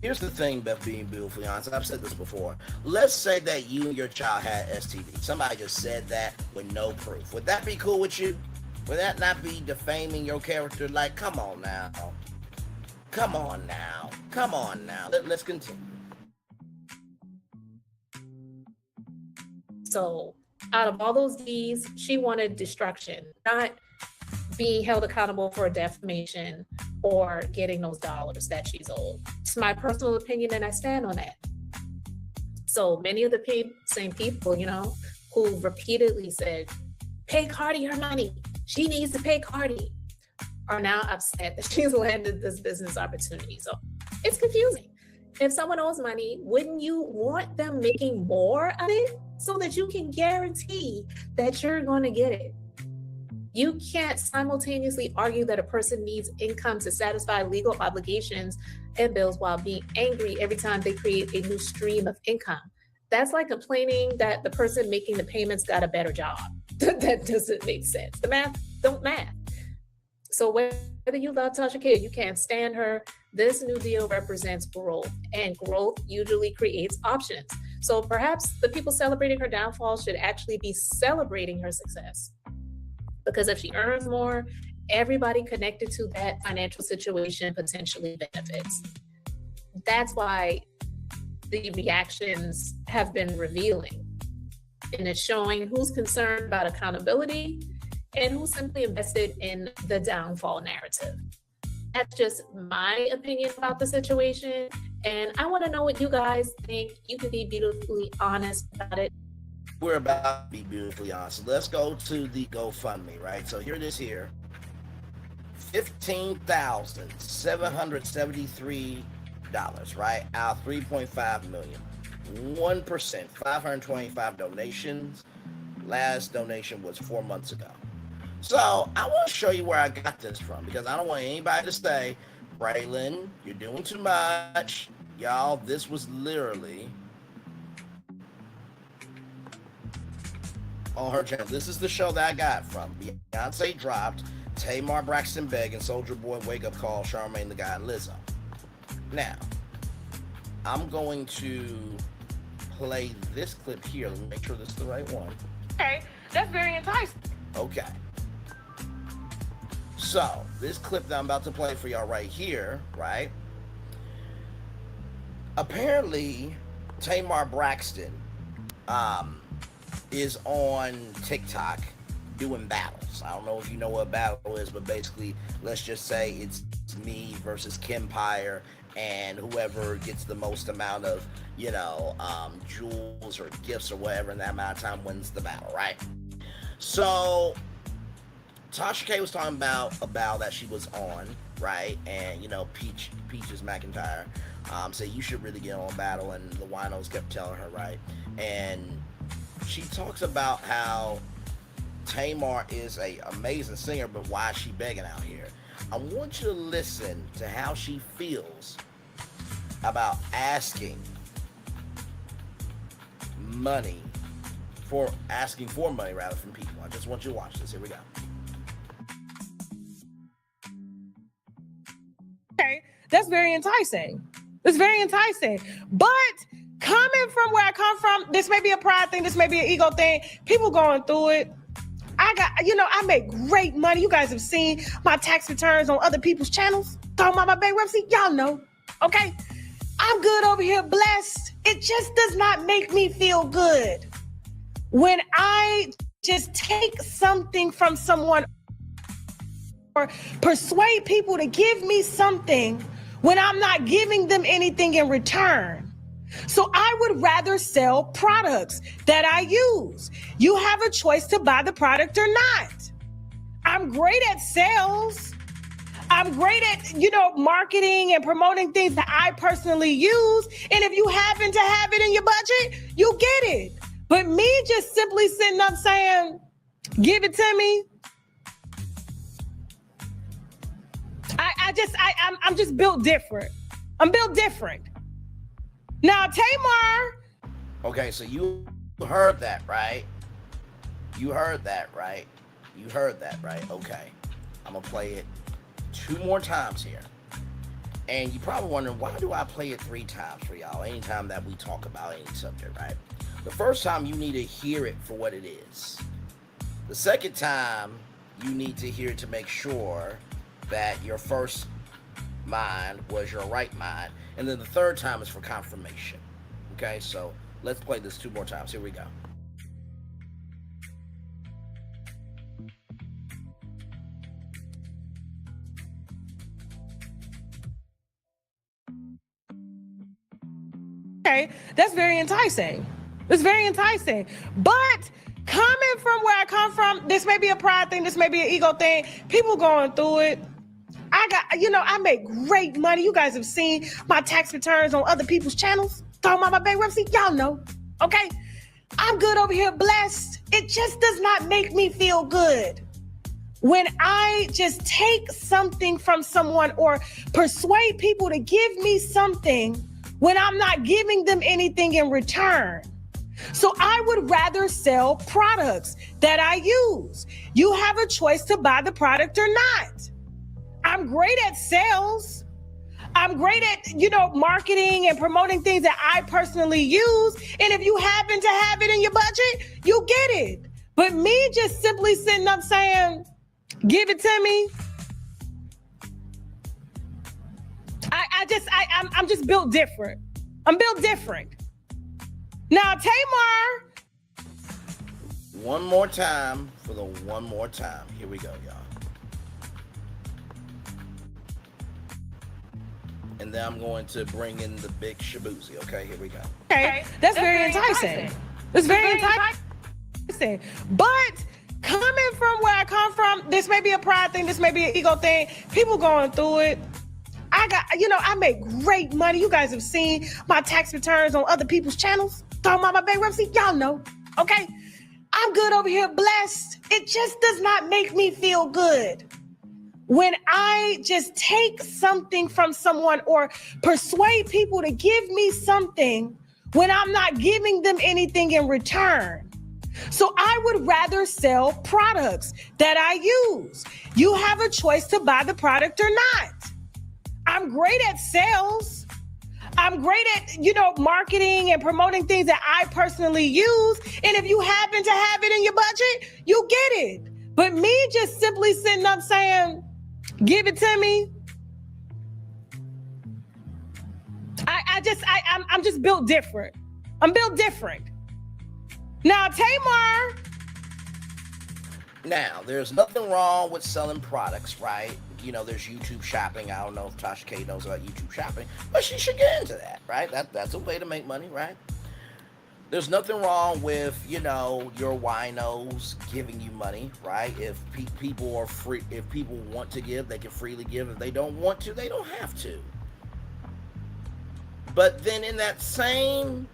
Here's the thing, Beth, being beautifully honest. I've said this before. Let's say that you and your child had STD. Somebody just said that with no proof. Would that be cool with you? Would that not be defaming your character? Like, come on now. Come on now. Come on now. Let's continue. So out of all those D's, she wanted destruction, not being held accountable for defamation or getting those dollars that she's owed. It's my personal opinion and I stand on that. So many of the same people, you know, who repeatedly said, pay Cardi her money. She needs to pay Cardi, are now upset that she's landed this business opportunity. So it's confusing. If someone owes money, wouldn't you want them making more of it so that you can guarantee that you're going to get it? You can't simultaneously argue that a person needs income to satisfy legal obligations and bills while being angry every time they create a new stream of income. That's like complaining that the person making the payments got a better job. That doesn't make sense. The math don't math. So whether you love Tasha K or you can't stand her, this new deal represents growth, and growth usually creates options. So perhaps the people celebrating her downfall should actually be celebrating her success. Because if she earns more, everybody connected to that financial situation potentially benefits. That's why the reactions have been revealing. And it's showing who's concerned about accountability and who's simply invested in the downfall narrative. That's just my opinion about the situation. And I want to know what you guys think. You can be beautifully honest about it. We're about to be beautifully honest. Let's go to the GoFundMe, right? So here it is here. $15,773, right? Out 3.5 million. 1%, 525 donations. Last donation was 4 months ago. So I want to show you where I got this from because I don't want anybody to say, Braylon, you're doing too much. Y'all, this was literally on her channel. This is the show that I got from. Beyonce dropped, Tamar, Braxton Begg, and Soulja Boy Wake Up Call, Charmaine the Guy, and Lizzo. Now, I'm going to play this clip here. Let me make sure this is the right one. Okay, that's very enticing. Okay. So, this clip that I'm about to play for y'all right here, right? Apparently, Tamar Braxton is on TikTok doing battles. I don't know if you know what a battle is, but basically, let's just say it's me versus Kempire, and whoever gets the most amount of, you know, jewels or gifts or whatever in that amount of time wins the battle, right? So, Tasha K was talking about a battle that she was on, right? And, you know, Peaches McIntyre said you should really get on a battle, and the winos kept telling her, right? And she talks about how Tamar is an amazing singer, but why is she begging out here? I want you to listen to how she feels about asking money, for money rather from people. I just want you to watch this. Here we go. Okay, that's very enticing. It's very enticing. But coming from where I come from, this may be a pride thing, this may be an ego thing. People going through it. I make great money. You guys have seen my tax returns on other people's channels. Talking about my bankruptcy, y'all know. Okay? I'm good over here, blessed. It just does not make me feel good when I just take something from someone or persuade people to give me something when I'm not giving them anything in return. So I would rather sell products that I use. You have a choice to buy the product or not. I'm great at sales. I'm great at, marketing and promoting things that I personally use. And if you happen to have it in your budget, you get it. But me just simply sitting up saying, give it to me. I I'm just built different. I'm built different. Now, Tamar. Okay, so you heard that, right? You heard that, right? You heard that, right? Okay. I'm going to play it 2 more times here. And you're probably wondering, why do I play it 3 times for y'all anytime that we talk about any subject, right? The first time, you need to hear it for what it is. The second time, you need to hear it to make sure that your first mind was your right mind. And then the third time is for confirmation. Okay, so let's play this 2 more times. Here we go. Okay, that's very enticing. It's very enticing. But coming from where I come from, this may be a pride thing, this may be an ego thing. People going through it. I make great money. You guys have seen my tax returns on other people's channels. Talking about my bankruptcy, y'all know. Okay? I'm good over here, blessed. It just does not make me feel good when I just take something from someone or persuade people to give me something when I'm not giving them anything in return. So I would rather sell products that I use. You have a choice to buy the product or not. I'm great at sales. I'm great at, marketing and promoting things that I personally use. And if you happen to have it in your budget, you get it. But me just simply sitting up saying, give it to me. I'm just built different. I'm built different. Now, Tamar. 1 more time for the 1 more time. Here we go, y'all. And then I'm going to bring in the big shaboozy. Okay, here we go. Okay, that's very enticing. It's very enticing. But coming from where I come from, this may be a pride thing, this may be an ego thing. People going through it. I make great money. You guys have seen my tax returns on other people's channels. Talking about my bankruptcy, y'all know. Okay? I'm good over here, blessed. It just does not make me feel good when I just take something from someone or persuade people to give me something when I'm not giving them anything in return. So I would rather sell products that I use. You have a choice to buy the product or not. I'm great at sales. I'm great at, marketing and promoting things that I personally use. And if you happen to have it in your budget, you get it. But me just simply sitting up saying, give it to me. I'm just built different. I'm built different. Now, Tamar. Now, there's nothing wrong with selling products, right? There's YouTube shopping. I don't know if Tasha K knows about YouTube shopping, but she should get into that, right? That's a way to make money, right? There's nothing wrong with, your winos giving you money, right? If people are free, if people want to give, they can freely give. If they don't want to, they don't have to. But then in that same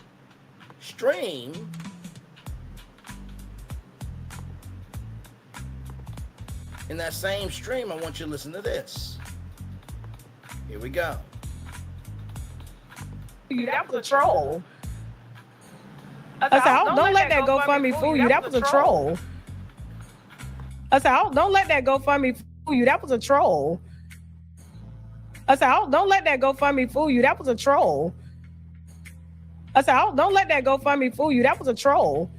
stream, I want you to listen to this. Here we go. That was a troll. I said, don't let that GoFundMe fool you. That was a troll. I said, don't let that GoFundMe fool you. That was a troll. I said, don't let that GoFundMe fool you. That was a troll. I said, don't let that GoFundMe fool you. That was a troll.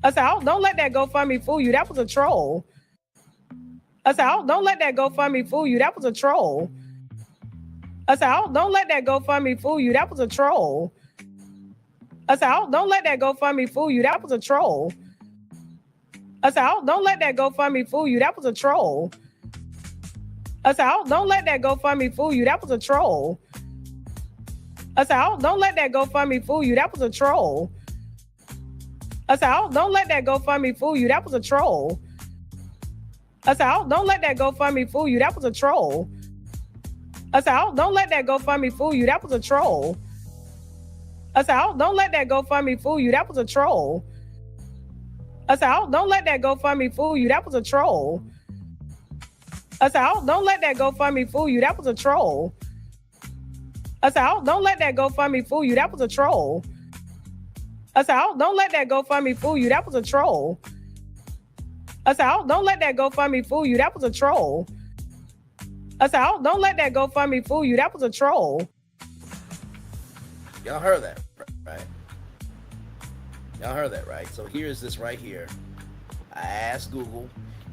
I said, don't let that GoFundMe fool you. That was a troll. I said, don't let that GoFundMe fool you. That was a troll. I said, don't let that GoFundMe fool you. That was a troll. I said, don't let that GoFundMe fool you. That was a troll. I said, don't let that GoFundMe fool you. That was a troll. I said, don't let that GoFundMe fool you. That was a troll. I said, don't let that GoFundMe fool you. That was a troll. I said, don't let that GoFundMe fool you. That was a troll. I said, don't let that GoFundMe fool you. That was a troll. I said, don't let that GoFundMe fool you. That was a troll. I said, don't let that GoFundMe fool you. That was a troll. I said, don't let that GoFundMe fool you. That was a troll. I said, don't let that GoFundMe fool you. That was a troll. I said, don't let that GoFundMe fool you. That was a troll. I said, don't let that GoFundMe fool you. That was a troll. I said, don't let that GoFundMe fool you. That was a troll. I said, don't let that GoFundMe fool you. That was a troll. Y'all heard that, right? Y'all heard that, right? So here's this right here. I asked Google.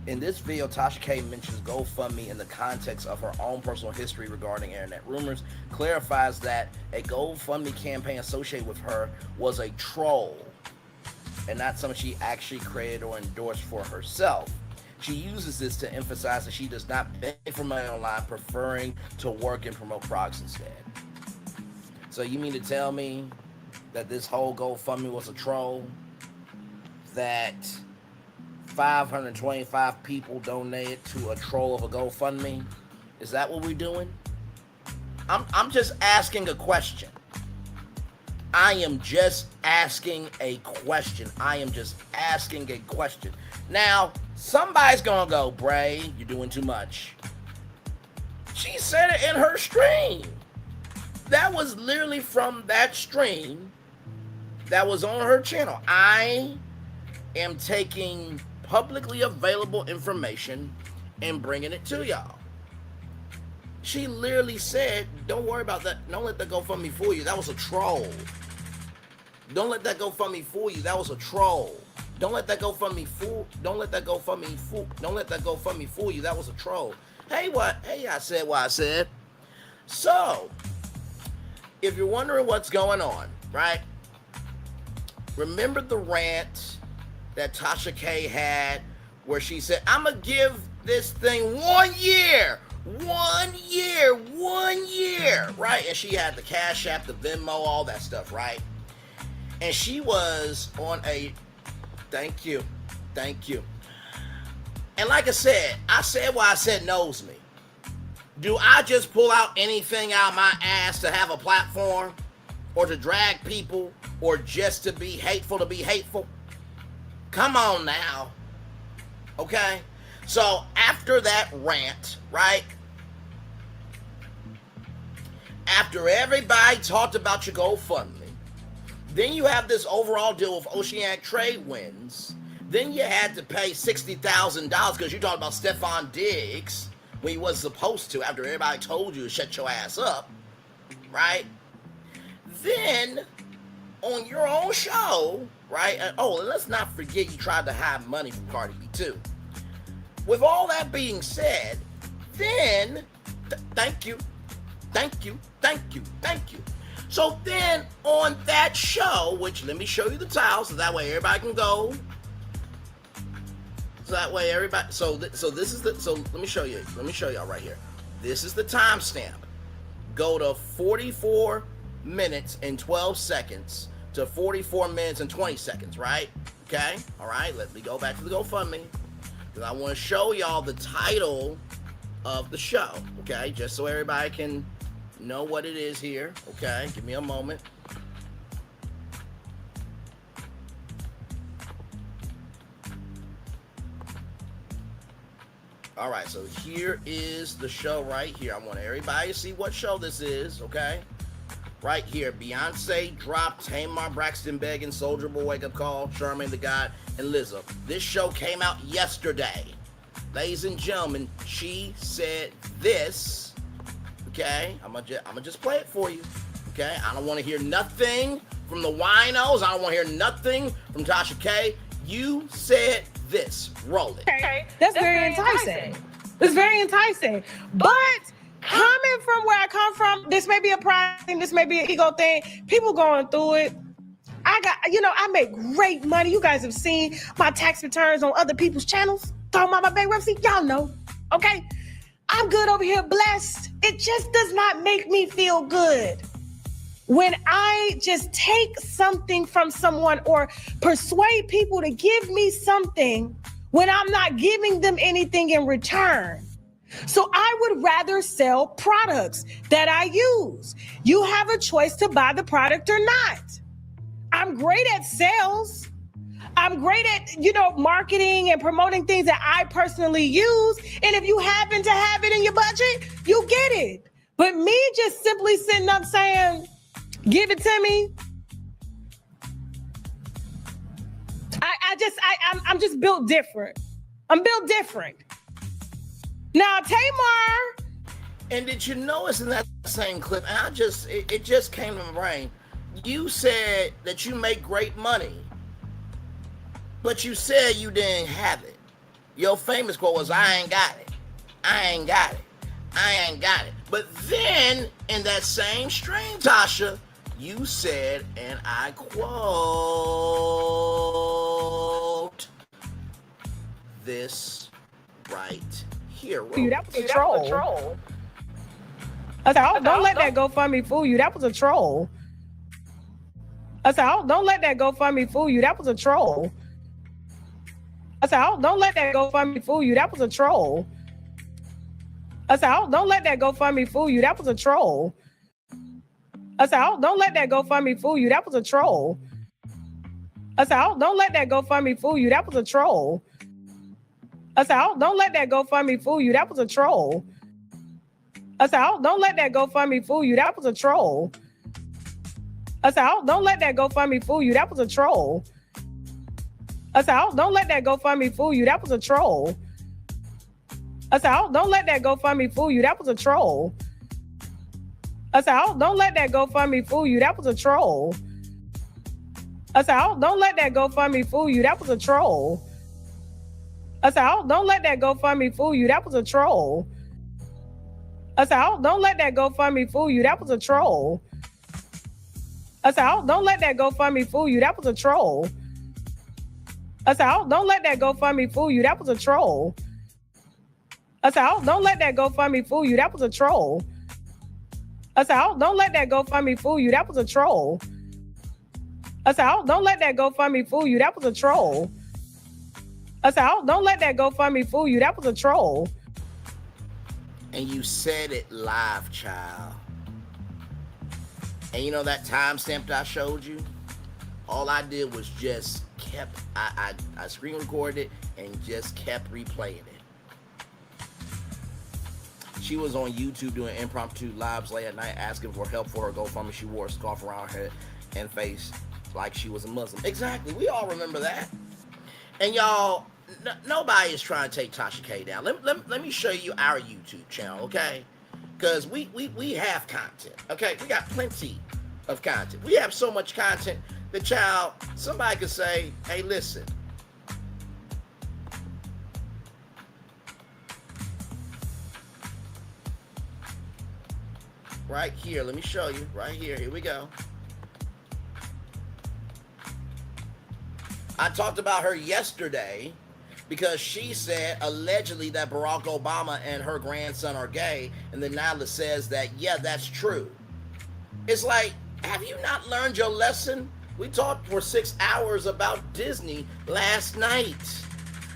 In this video, Tasha K mentions GoFundMe in the context of her own personal history regarding internet rumors, clarifies that a GoFundMe campaign associated with her was a troll and not something she actually created or endorsed for herself. She uses this to emphasize that she does not beg for money online, preferring to work and promote products instead. So you mean to tell me that this whole GoFundMe was a troll? That 525 people donated to a troll of a GoFundMe? Is that what we're doing? I'm just asking a question. I am just asking a question. I am just asking a question. Now, somebody's gonna go, Bray, you're doing too much. She said it in her stream. That was literally from that stream that was on her channel. I am taking publicly available information and bringing it to y'all. She literally said, don't worry about that. Don't let that GoFundMe fool you. That was a troll. Don't let that GoFundMe fool you. That was a troll. Don't let that GoFundMe fool. Don't let that GoFundMe fool. Don't let that GoFundMe fool you. That was a troll. Hey, what? Hey, I said what I said. So, if you're wondering what's going on, right? Remember the rant that Tasha K had where she said, I'm going to give this thing 1 year. 1 year. 1 year. Right? And she had the Cash App, the Venmo, all that stuff, right? And she was on a, thank you. And like I said what I said knows me. Do I just pull out anything out of my ass to have a platform or to drag people or just to be hateful? Come on now. Okay? So after that rant, right? After everybody talked about your GoFundMe, then you have this overall deal with Oceanic Trade Winds. Then you had to pay $60,000 because you talked about Stephon Diggs when he wasn't supposed to after everybody told you to shut your ass up, right? Then on your own show, right? And let's not forget you tried to hide money from Cardi B too. With all that being said, then thank you. So then on that show, which let me show you the title so that way everybody can go. So that way everybody. So this is the. So let me show you. Let me show y'all right here. This is the timestamp. Go to 44 minutes and 12 seconds to 44 minutes and 20 seconds. Right? Okay. All right. Let me go back to the GoFundMe because I want to show y'all the title of the show. Okay, just so everybody can know what it is here. Okay, give me a moment. All right, so here is the show right here. I want everybody to see what show this is, okay? Right here, Beyonce dropped Tamar, Braxton Begin, Soulja Boy, Wake Up Call, Charmaine the God, and Lizzo. This show came out yesterday. Ladies and gentlemen, she said this, okay? I'm gonna just play it for you, okay? I don't want to hear nothing from the winos. I don't want to hear nothing from Tasha K. You said this. Roll it. Okay. That's very enticing. It's very enticing. But coming from where I come from, this may be a pride thing, this may be an ego thing. People going through it. I make great money. You guys have seen my tax returns on other people's channels. Talking about my bankruptcy, y'all know, okay? I'm good over here, blessed. It just does not make me feel good when I just take something from someone or persuade people to give me something when I'm not giving them anything in return. So I would rather sell products that I use. You have a choice to buy the product or not. I'm great at sales. I'm great at, marketing and promoting things that I personally use. And if you happen to have it in your budget, you get it. But me just simply sitting up saying, give it to me. I'm just built different. I'm built different. Now, Tamar. And did you notice in that same clip, and it just came to my brain, you said that you make great money, but you said you didn't have it. Your famous quote was, I ain't got it. I ain't got it. I ain't got it. But then, in that same strain, Tasha, you said, and I quote, this right here. That was a troll. I said, don't let that GoFundMe fool you. That was a troll. I said, don't let that GoFundMe fool you. That was a troll. I said, don't let that GoFundMe fool you. That was a troll. I said, don't let that GoFundMe fool you. That was a troll. I said, don't let that GoFundMe fool you. That was a troll. I said, don't let that GoFundMe fool you. That was a troll. I said, don't let that GoFundMe fool you. That was a troll. I said, don't let that GoFundMe fool you. That was a troll. I said, don't let that GoFundMe fool you. That was a troll. I said, don't let that GoFundMe fool you. That was a troll. I said, don't let that GoFundMe fool you. That was a troll. I said, don't let that GoFundMe fool you. That was a troll. I said, don't let that GoFundMe fool you. That was a troll. I said, don't let that GoFundMe fool you. That was a troll. I said, don't let that GoFundMe fool you. That was a troll. I said, don't let that GoFundMe fool you. That was a troll. I said, don't let that GoFundMe fool you. That was a troll. I said, don't let that GoFundMe fool you. That was a troll. I said, don't let that GoFundMe fool you. That was a troll. I said, don't let that GoFundMe fool you. That was a troll. I said, don't let that GoFundMe fool you. That was a troll. And you said it live, child. And you know that timestamp that I showed you? All I did was just I screen recorded it and just kept replaying it. She was on YouTube doing impromptu lives late at night asking for help for her GoFundMe. She wore a scarf around her head and face like she was a Muslim. Exactly. We all remember that. And y'all, nobody is trying to take Tasha K down. Let me show you our YouTube channel, okay? Because we have content, okay? We got plenty of content. We have so much content that, child, somebody could say, hey, listen. Right here, let me show you. Right here, here we go. I talked about her yesterday because she said allegedly that Barack Obama and her grandson are gay, and then Nyla says that, yeah, that's true. It's like, have you not learned your lesson? We talked for 6 hours about Disney last night.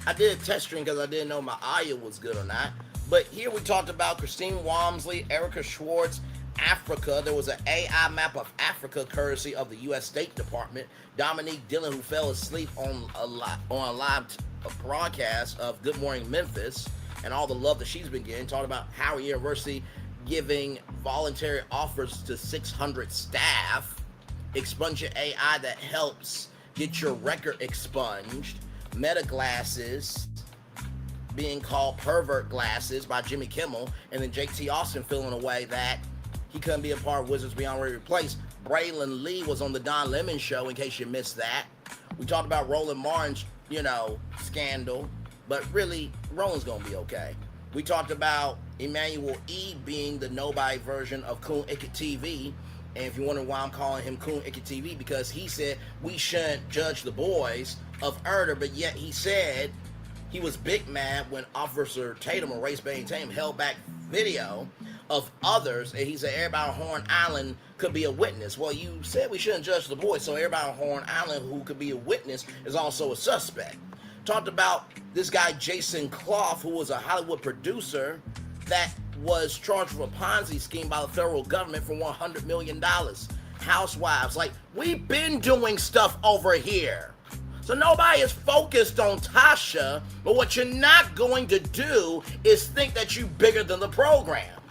I did a test stream because I didn't know my audio was good or not. But here we talked about Christine Walmsley, Erica Schwartz, Africa. There was an AI map of Africa courtesy of the U.S. State Department. Dominique Dillon, who fell asleep on a live broadcast of Good Morning Memphis, and all the love that she's been getting. Talking about Howard University giving voluntary offers to 600 staff. Expunging AI that helps get your record expunged. Meta glasses being called pervert glasses by Jimmy Kimmel, and then JT Austin feeling away that he couldn't be a part of Wizards Beyond Replace. Braylon Lee was on the Don Lemon show, in case you missed that. We talked about Roland Martin's, scandal, but really, Roland's gonna be okay. We talked about Emmanuel E being the nobody version of Kun Icket TV, and if you're wondering why I'm calling him Kun Icket TV, because he said we shouldn't judge the boys of Erder, but yet he said he was big mad when Officer Tatum or Race Bane Tatum held back video of others, and he said everybody on Horn Island could be a witness. Well, you said we shouldn't judge the boys, so everybody on Horn Island who could be a witness is also a suspect. Talked about this guy Jason Clough, who was a Hollywood producer that was charged with a Ponzi scheme by the federal government for $100 million. Housewives, like, we've been doing stuff over here. So nobody is focused on Tasha, but what you're not going to do is think that you're bigger than the program.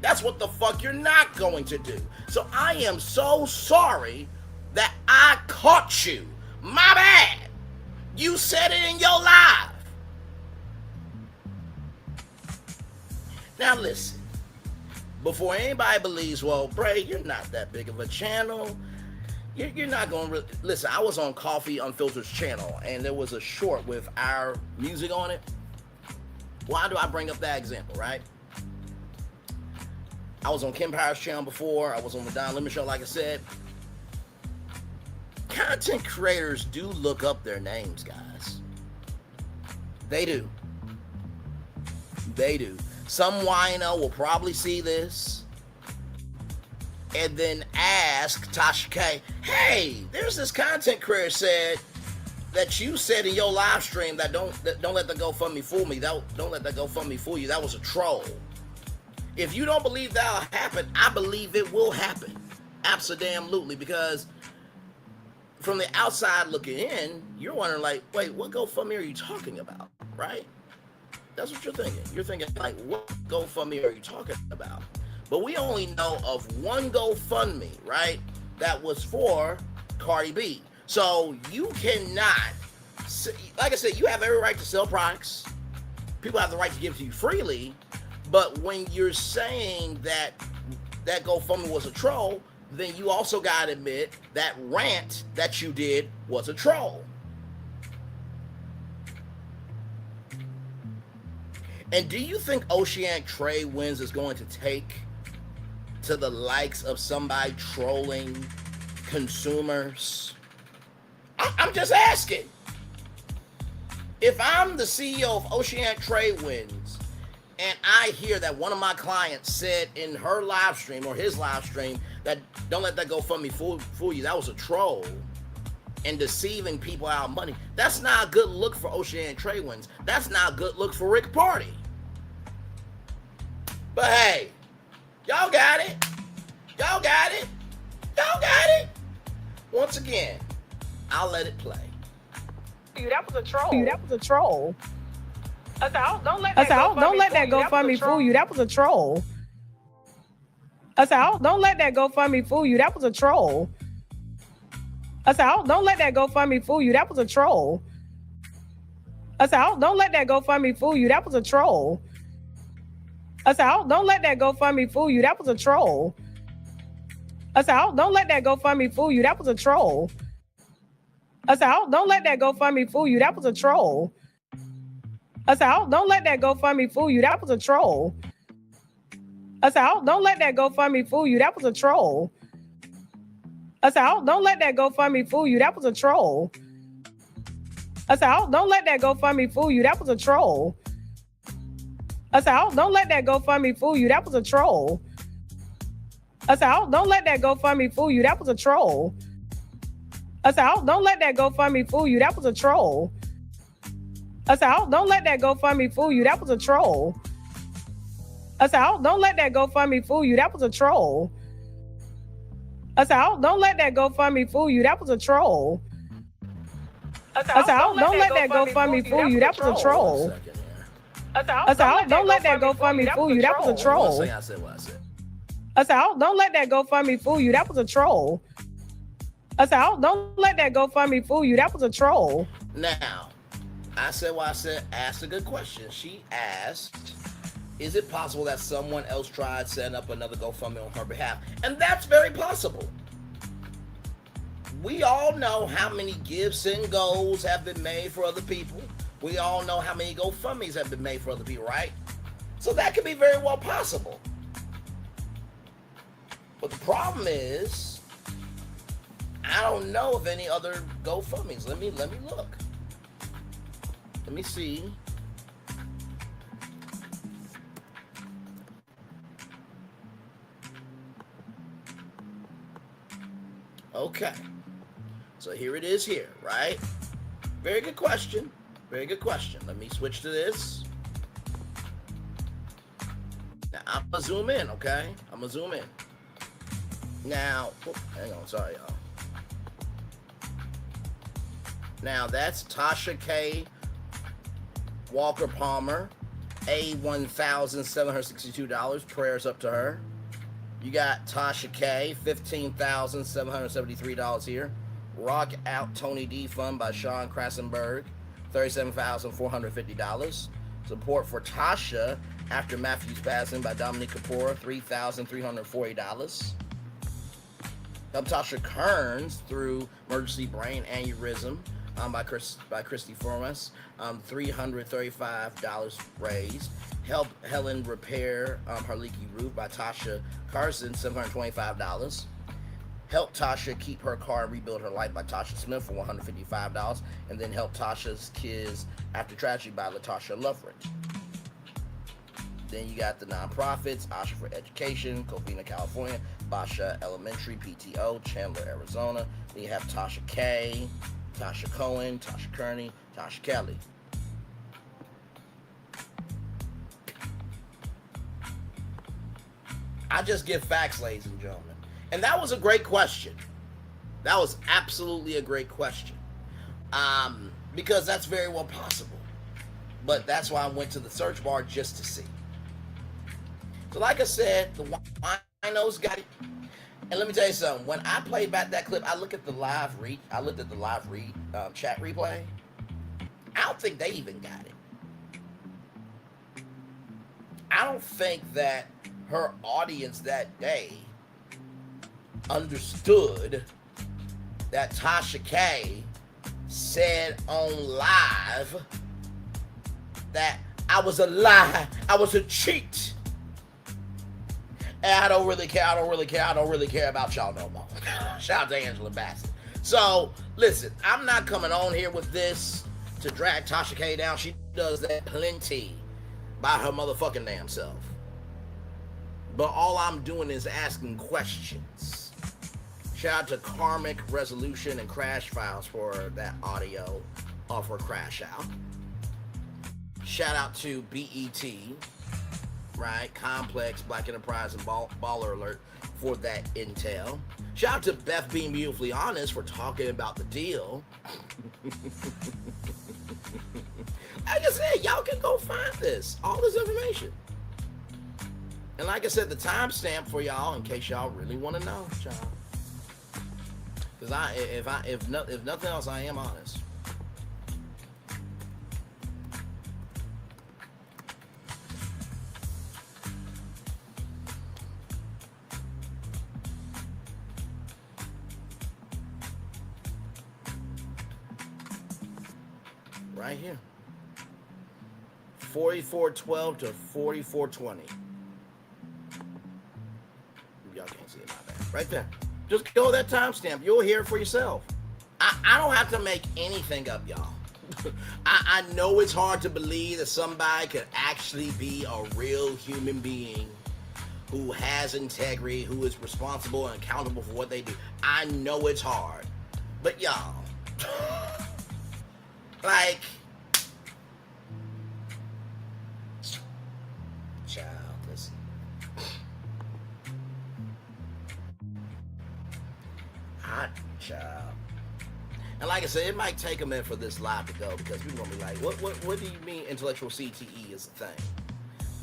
That's what the fuck you're not going to do. So I am so sorry that I caught you. My bad. You said it in your live. Now listen, before anybody believes, well, Bray, you're not that big of a channel. You're not going to listen. I was on Coffee Unfiltered's channel, and there was a short with our music on it. Why do I bring up that example, right? I was on Kim Power's channel before. I was on the Don Lemon Show, like I said. Content creators do look up their names, guys. They do. They do. Some wino will probably see this and then ask Tasha K, hey, there's this content creator said that you said in your live stream that don't let the GoFundMe fool me. Don't let that GoFundMe fool you. That was a troll. If you don't believe that'll happen, I believe it will happen. Absolutely, because from the outside looking in, you're wondering like, wait, what GoFundMe are you talking about, right? That's what you're thinking. You're thinking like, what GoFundMe are you talking about? But we only know of one GoFundMe, right? That was for Cardi B. So you cannot, like I said, you have every right to sell products. People have the right to give to you freely. But when you're saying that that GoFundMe was a troll, then you also got to admit that rant that you did was a troll. And do you think Oceanic Trade Winds is going to take to the likes of somebody trolling consumers? I'm just asking. If I'm the CEO of Oceanic Trade Winds and I hear that one of my clients said in her live stream or his live stream that don't let that GoFundMe fool you, that was a troll and deceiving people out of money, that's not a good look for Oceanic Trade Winds. That's not a good look for Rick Party. But hey, y'all got it. Y'all got it. Y'all got it. Once again, I'll let it play. That was a troll. That was a troll. I said, don't let that GoFundMe fool you. That was a troll. I said, don't let that GoFundMe fool you. That was a troll. I said, don't let that GoFundMe fool you. That was a troll. I said, don't let that GoFundMe fool you. That was a troll. I said, don't let that GoFundMe fool you. That was a troll. I said, don't let that GoFundMe fool you. That was a troll. I said, don't let that GoFundMe fool you. That was a troll. I said, don't let that GoFundMe fool you. That was a troll. I said, don't let that GoFundMe fool you. That was a troll. I said, don't let that GoFundMe fool you. That was a troll. I said, don't let that GoFundMe fool you. That was a troll. I said, don't let that GoFundMe fool you. That was a troll. I said, don't let that GoFundMe fool you. That was a troll. I said, don't let that GoFundMe fool you. That was a troll. I said, don't let that GoFundMe fool you. That was a troll. I said, don't let that GoFundMe fool you. That was a troll. I said, don't let that GoFundMe fool you. That was a troll. I said, don't let that GoFundMe fool you. That was a troll. I said, don't let that GoFundMe fool you. That was a troll. I said what I said. I said, don't let that GoFundMe fool you. That was a troll. I said, don't let that GoFundMe fool you. That was a troll. Now, I said what I said. Asked a good question. She asked, is it possible that someone else tried setting up another GoFundMe on her behalf? And that's very possible. We all know how many gifts and goals have been made for other people. We all know how many GoFundMes have been made for other people, right? So that could be very well possible. But the problem is, I don't know of any other GoFundMes. Let me look. Let me see. Okay. So here it is here, right? Very good question. Very good question. Let me switch to this. Now, I'm going to zoom in, okay? I'm going to zoom in. Now, hang on. Sorry, y'all. Now that's Tasha K, Walker Palmer, $1,762. Prayers up to her. You got Tasha K, $15,773 here. Rock Out Tony D Fund by Sean Krassenberg, $37,450. Support for Tasha after Matthew's passing by Dominique Kapoor, $3,340. Help Tasha Kearns through emergency brain aneurysm by Christy Formas, $335 raised. Help Helen repair her leaky roof by Tasha Carson, $725. Help Tasha keep her car and rebuild her life by Tasha Smith for $155. And then Help Tasha's Kids After Tragedy by LaTasha Lovren. Then you got the nonprofits, Asha for Education, Covina, California, Basha Elementary, PTO, Chandler, Arizona. Then you have Tasha K, Tasha Cohen, Tasha Kearney, Tasha Kelly. I just give facts, ladies and gentlemen. And that was a great question. That was absolutely a great question. Because that's very well possible. But that's why I went to the search bar just to see. So like I said, the winos got it. And let me tell you something. When I played back that clip, I looked at the live chat replay. I don't think they even got it. I don't think that her audience that day understood that Tasha K said on live that I was a lie, I was a cheat. And I don't really care about y'all no more. Shout out to Angela Bassett. So, listen, I'm not coming on here with this to drag Tasha K down. She does that plenty by her motherfucking damn self. But all I'm doing is asking questions. Shout out to Karmic Resolution and Crash Files for that audio off her crash out. Shout out to BET, right? Complex, Black Enterprise, and Baller Alert for that intel. Shout out to Beth Being Beautifully Honest for talking about the deal. Like I said, y'all can go find all this information. And like I said, the timestamp for y'all, in case y'all really want to know, y'all. Because if nothing else, I am honest. Right here. 4412 to 4420. Y'all can't see it, my bad. Right there. Just go that timestamp. You'll hear it for yourself. I don't have to make anything up, y'all. I know it's hard to believe that somebody could actually be a real human being who has integrity, who is responsible and accountable for what they do. I know it's hard. But y'all, like, child, listen. Hot child. And like I said, it might take a minute for this live to go because people are going to be like, what do you mean intellectual CTE is a thing?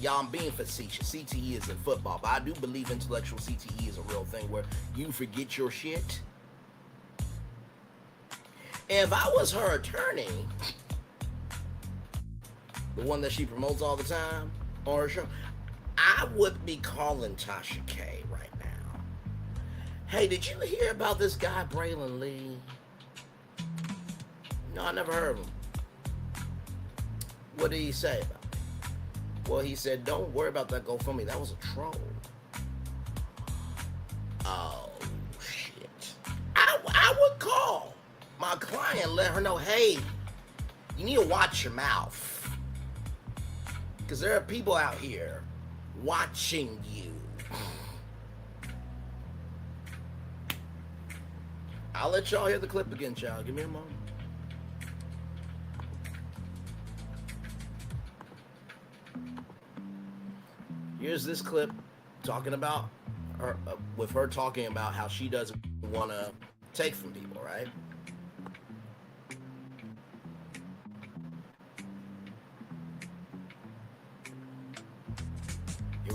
Y'all, I'm being facetious. CTE is in football, but I do believe intellectual CTE is a real thing where you forget your shit. And if I was her attorney, the one that she promotes all the time on her show, I would be calling Tasha K right now. Hey, did you hear about this guy, Braylon Lee? No, I never heard of him. What did he say about it? Well, he said, don't worry about that GoFundMe. That was a troll. Oh, shit. I would call my client, let her know, hey, you need to watch your mouth. Because there are people out here watching you. I'll let y'all hear the clip again, child. Give me a moment. Here's this clip talking about her, with her talking about how she doesn't want to take from people, right?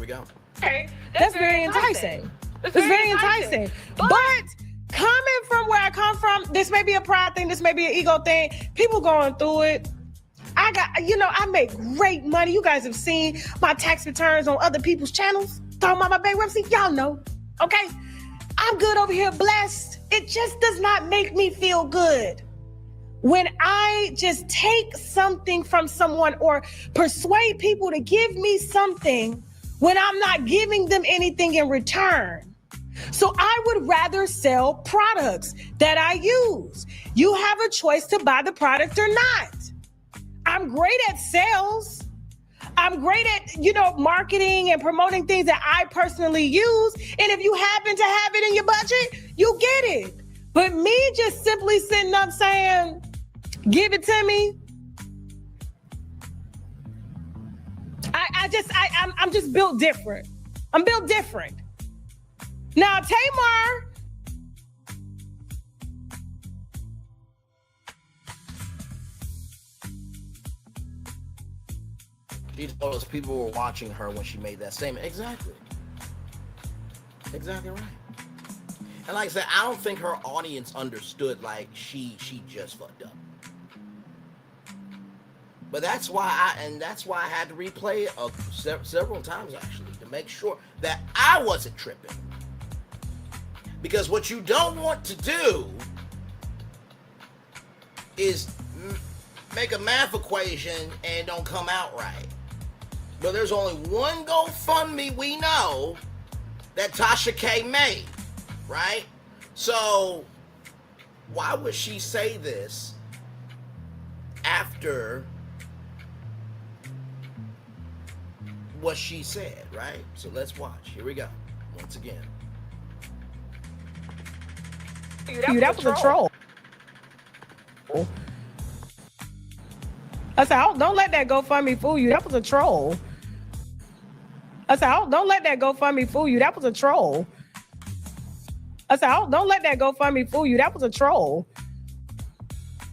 we go. Okay, that's very enticing. It's very enticing. But coming from where I come from, this may be a pride thing, this may be an ego thing. People going through it. I make great money. You guys have seen my tax returns on other people's channels. Talking about my bankruptcy, y'all know. Okay? I'm good over here, blessed. It just does not make me feel good when I just take something from someone or persuade people to give me something when I'm not giving them anything in return. So I would rather sell products that I use. You have a choice to buy the product or not. I'm great at sales. I'm great at, marketing and promoting things that I personally use. And if you happen to have it in your budget, you get it. But me just simply sitting up saying, give it to me. I'm just built different. I'm built different. Now, Tamar, she told us people were watching her when she made that statement. Exactly right. And like I said, I don't think her audience understood like she just fucked up. But that's why I had to replay it several times actually to make sure that I wasn't tripping. Because what you don't want to do is make a math equation and don't come out right. But there's only one GoFundMe we know that Tasha K made, right? So why would she say this after what she said, right? So let's watch. Here we go. Once again. That was a troll. I said, don't let that GoFundMe fool you. That was a troll. I said, don't let that GoFundMe fool you. That was a troll. I said, don't let that GoFundMe fool you. That was a troll.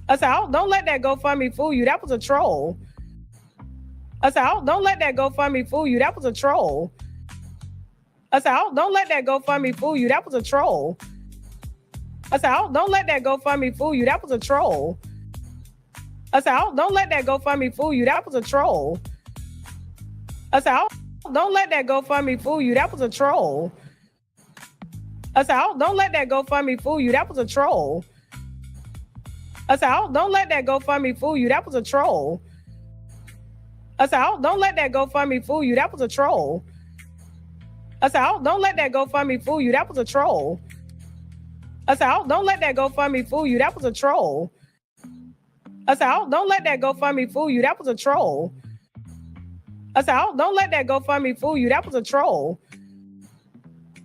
I said, don't let that GoFundMe fool you. That was a troll. I said, don't let that GoFundMe fool you. That was a troll. I said, don't let that GoFundMe fool you. That was a troll. I said, don't let that GoFundMe fool you. That was a troll. I said, don't let that GoFundMe fool you. That was a troll. I said, don't let that GoFundMe fool you. That was a troll. I said, don't let that GoFundMe fool you. That was a troll. I said, don't let that GoFundMe fool you. That was a troll. I said, don't let that GoFundMe fool you. That was a troll. I said, don't let that GoFundMe fool you. That was a troll. I said, don't let that GoFundMe fool you. That was a troll. I said, don't let that GoFundMe fool you. That was a troll. I said, don't let that GoFundMe fool you. That was a troll.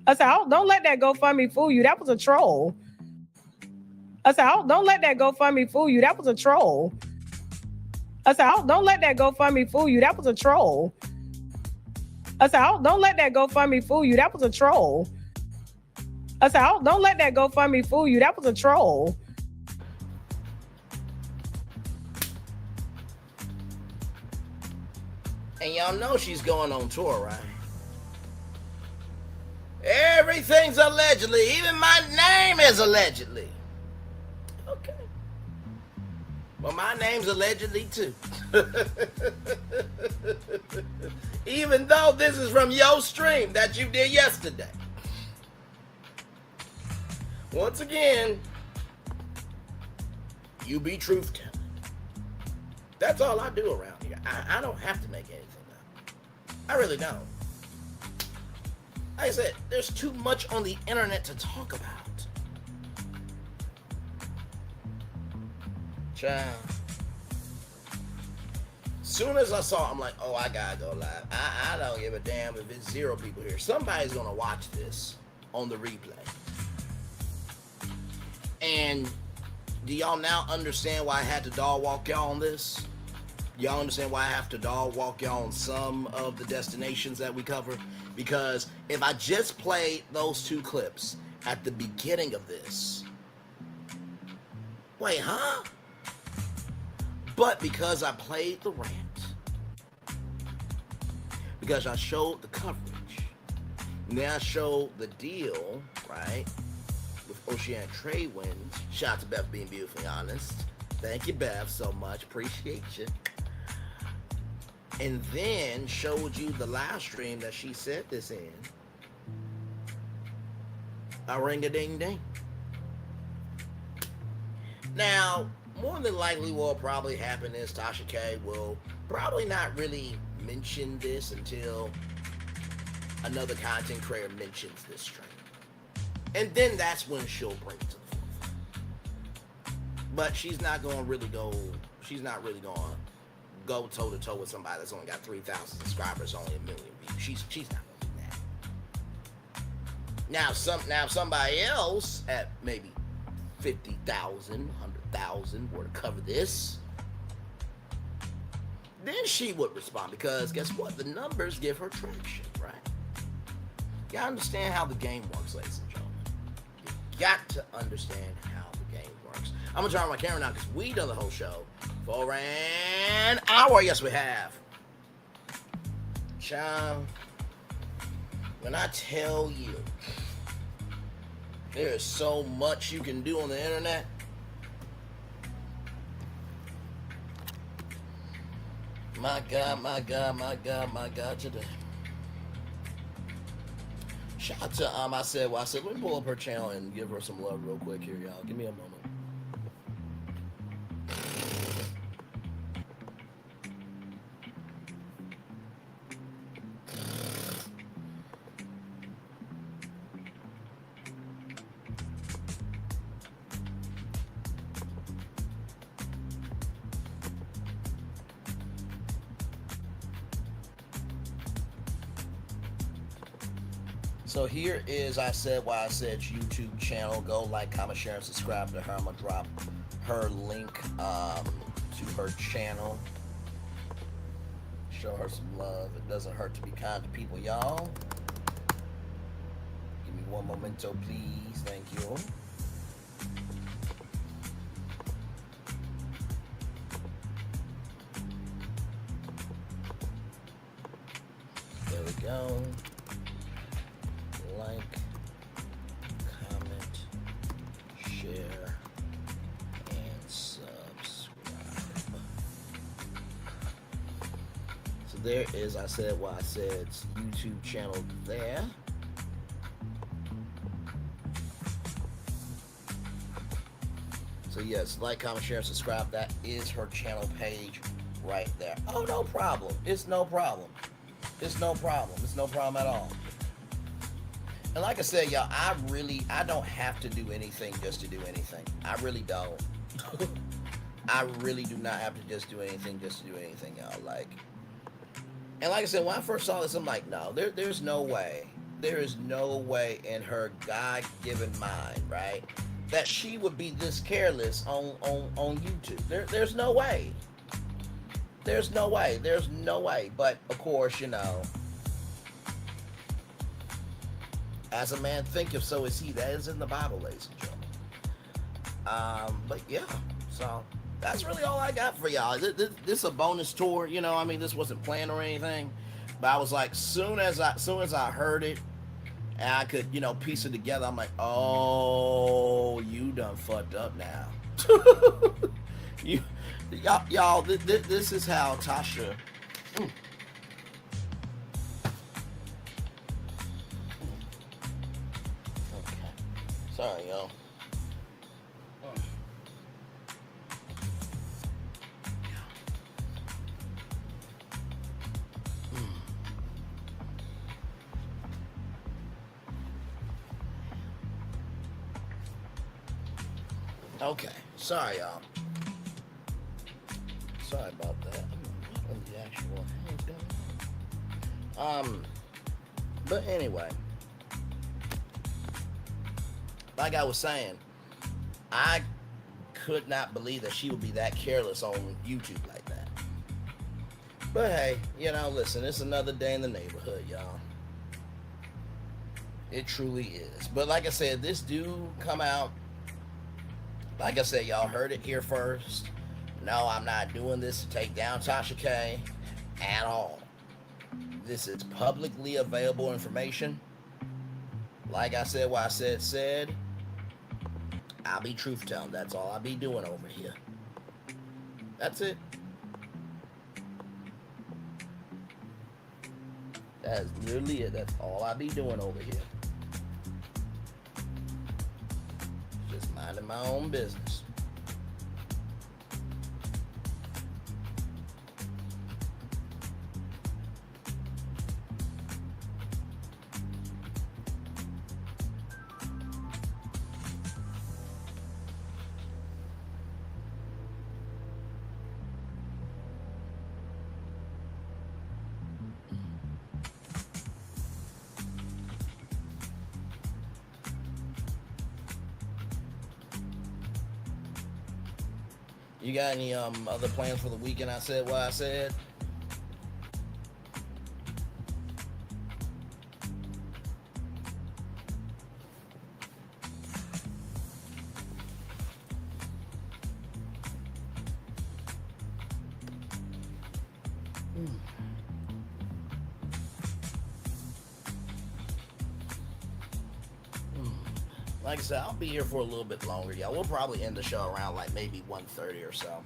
I said, don't let that GoFundMe fool you. That was a troll. I said, don't let that GoFundMe fool you. That was a troll. I said, don't let that GoFundMe fool you. That was a troll. I said, don't let that GoFundMe fool you. That was a troll. I said, don't let that GoFundMe fool you. That was a troll. And y'all know she's going on tour, right? Everything's allegedly. Even my name is allegedly. Okay. Well, my name's allegedly too. Even though this is from your stream that you did yesterday. Once again, you be truth telling. That's all I do around here. I don't have to make anything up. I really don't. Like I said, there's too much on the internet to talk about. Child. Soon as I saw it, I'm like, oh, I gotta go live. I don't give a damn if it's 0 people here. Somebody's gonna watch this on the replay. And do y'all now understand why I had to dog walk y'all on this? Y'all understand why I have to dog walk y'all on some of the destinations that we cover? Because if I just played those 2 clips at the beginning of this, wait, huh? But because I played the rant, because I showed the coverage, Now show the deal, right, with Oceanic Trade Winds. Shout out to Beth being beautifully honest. Thank you, Beth, so much. Appreciate you. And then showed you the live stream that she said this in. A ring-a-ding-ding. Now, more than likely what will probably happen is Tasha K will probably not really mention this until another content creator mentions this stream. And then that's when she'll bring it to the forefront. But she's not going to really go toe-to-toe with somebody that's only got 3,000 subscribers, only 1 million views. She's not going to do that. Now somebody else at maybe 50,000, 100,000 were to cover this, then she would respond, because guess what? The numbers give her traction, right? You gotta understand how the game works, ladies and gentlemen. You got to understand how the game works. I'm gonna turn on my camera now because we done the whole show for an hour. Yes, we have. Child, when I tell you there is so much you can do on the internet, my God, today. Shout out to I said, let me pull up her channel and give her some love real quick here, y'all. Give me a moment. So here is I Said Why I Said's YouTube channel. Go like, comment, share, and subscribe to her. I'm gonna drop her link to her channel. Show her some love. It doesn't hurt to be kind to people, y'all. Give me one memento, please. Thank you. There we go. Like, comment, share, and subscribe. So there is I Said Why I Said's YouTube channel there. So yes, like, comment, share, and subscribe. That is her channel page right there. Oh, no problem. It's no problem. It's no problem. It's no problem at all. And like I said, y'all, I don't have to do anything just to do anything. I really don't. I really do not have to just do anything just to do anything, y'all. And like I said, when I first saw this, I'm like, no, there's no way. There is no way in her God-given mind, right, that she would be this careless on YouTube. There's no way. There's no way. There's no way. But, of course, you know, as a man thinketh, so is he. That is in the Bible, ladies and gentlemen. But yeah, so that's really all I got for y'all. This is a bonus tour, you know. I mean, this wasn't planned or anything, but I was like, soon as I heard it, and I could, you know, piece it together, I'm like, oh, you done fucked up now. Y'all, this is how Tasha. Sorry, y'all. Okay, sorry, y'all. Sorry about that. What the actual hell is going on? But anyway. Like I was saying, I could not believe that she would be that careless on YouTube like that. But hey, you know, listen, it's another day in the neighborhood, y'all. It truly is. But like I said, this do come out. Like I said, y'all heard it here first. No, I'm not doing this to take down Tasha K at all. This is publicly available information. like I said, what I said, I'll be truth telling. That's all I'll be doing over here. That's it. That's literally it. That's all I be doing over here. Just minding my own business. You got any other plans for the weekend? I said what I said. Like I said, I'll be here for a little bit longer, y'all. We'll probably end the show around like maybe 1:30 or so.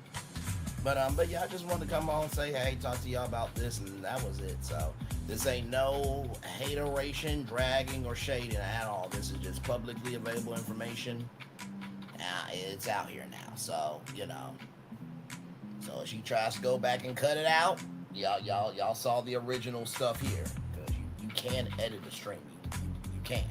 But yeah, I just wanted to come on and say, hey, talk to y'all about this, and that was it. So this ain't no hateration, dragging, or shading at all. This is just publicly available information. It's out here now, so So if she tries to go back and cut it out, y'all saw the original stuff here, because you can edit a stream. You can.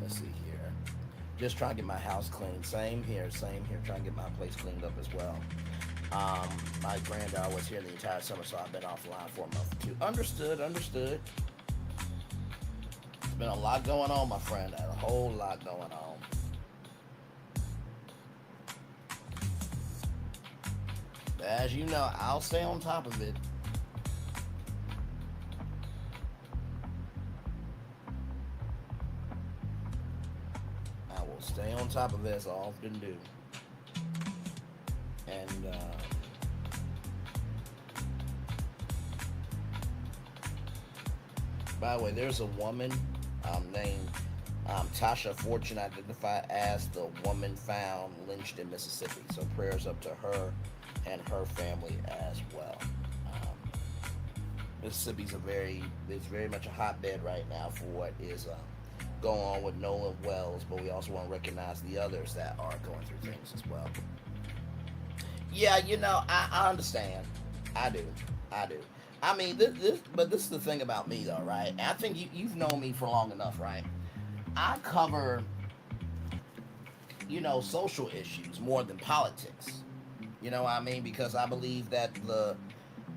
Let's see here. Just trying to get my house clean. Same here. Trying to get my place cleaned up as well. My granddaughter was here the entire summer, so I've been offline for a month or two. Understood. There's been a lot going on, my friend. A whole lot going on. But as you know, I'll stay on top of it. Stay on top of it, as I often do. And by the way, there's a woman named Tasha Fortune, identified as the woman found lynched in Mississippi. So prayers up to her and her family as well. Mississippi's it's very much a hotbed right now for what is going on with Nolan Wells, but we also want to recognize the others that are going through things as well. Yeah, I understand. I do. I mean, but this is the thing about me, though, right? And I think you've known me for long enough, right? I cover, social issues more than politics. You know what I mean? Because I believe that the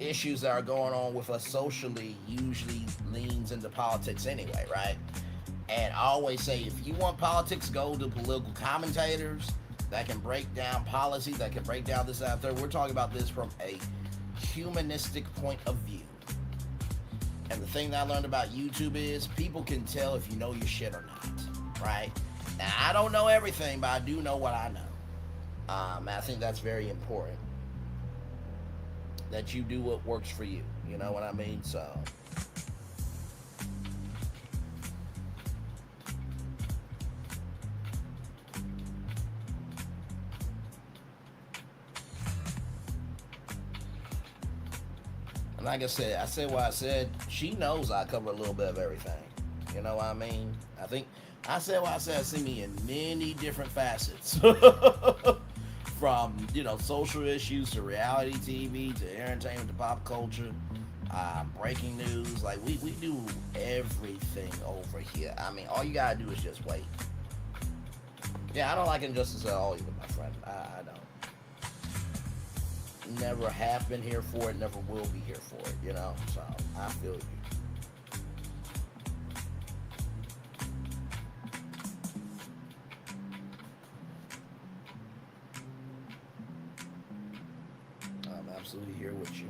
issues that are going on with us socially usually leans into politics anyway, right? And I always say, if you want politics, go to political commentators that can break down policy, that can break down this, that, third. We're talking about this from a humanistic point of view. And the thing that I learned about YouTube is people can tell if you know your shit or not, right? Now, I don't know everything, but I do know what I know. I think that's very important, that you do what works for you. You know what I mean? So... And like I said what I said. She knows I cover a little bit of everything. You know what I mean? I think I said what I said. I see me in many different facets. From, social issues to reality TV to entertainment to pop culture, breaking news. Like, we do everything over here. I mean, all you gotta do is just wait. Yeah, I don't like injustice at all either, my friend. I don't. Never have been here for it, never will be here for it, so I feel you. absolutely here with you.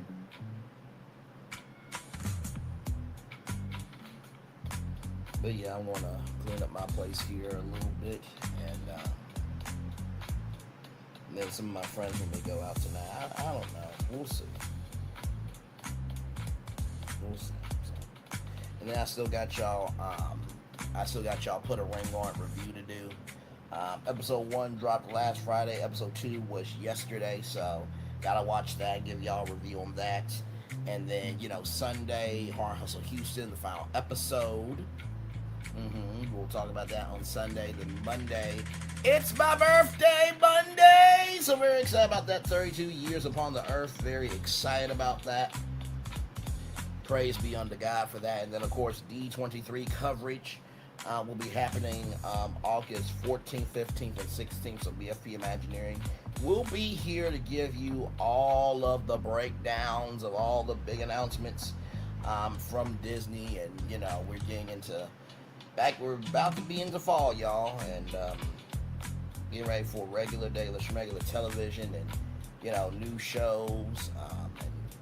But yeah, I want to clean up my place here a little bit, and then some of my friends may go out tonight. I don't know. We'll see. We'll see. So. And then I still got y'all. Put a ring on review to do. Episode 1 dropped last Friday. Episode 2 was yesterday, so gotta watch that. Give y'all a review on that. And then Sunday, Horror Hustle Houston, the final episode. We'll talk about that on Sunday. Then Monday, it's my birthday Monday, so very excited about that. 32 years upon the earth, very excited about that. Praise be unto God for that. And then of course D23 coverage will be happening August 14th, 15th, and 16th. So BFP Imagineering will be here to give you all of the breakdowns of all the big announcements from Disney, and we're getting into. We're about to be into fall, y'all, and getting ready for regular television, and new shows,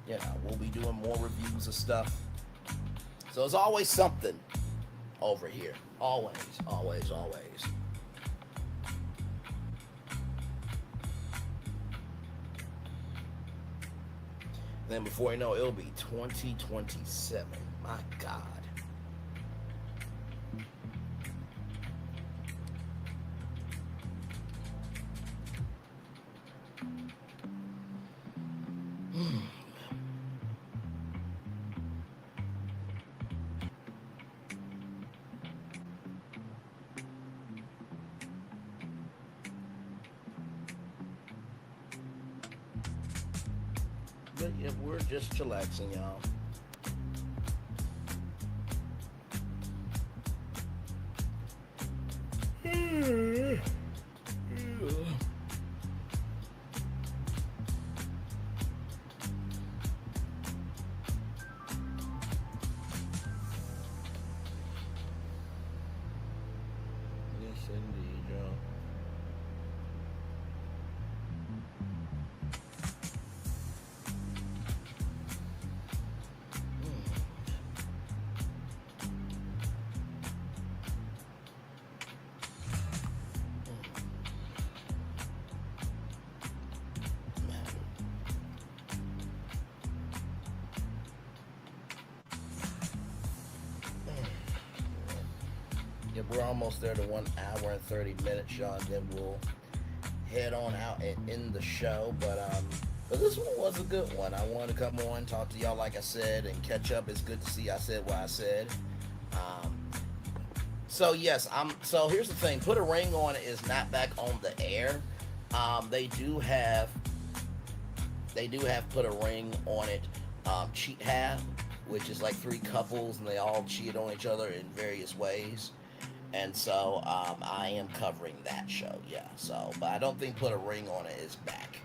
and we'll be doing more reviews of stuff. So it's always something over here, always. Then before you know it, it'll be 2027. My God. But yeah, we're just chillaxing, y'all. Yes, indeed, y'all. Yeah, we're almost there to 1 hour and 30 minutes, y'all. Then we'll head on out and end the show. But this one was a good one. I wanted to come on, talk to y'all like I said, and catch up. It's good to see I said what I said. So yes, so here's the thing. Put a Ring on It is not back on the air. They do have Put a Ring on It cheat have, which is like 3 couples and they all cheat on each other in various ways. And so I am covering that show, yeah. So, but I don't think Put a Ring on It is back.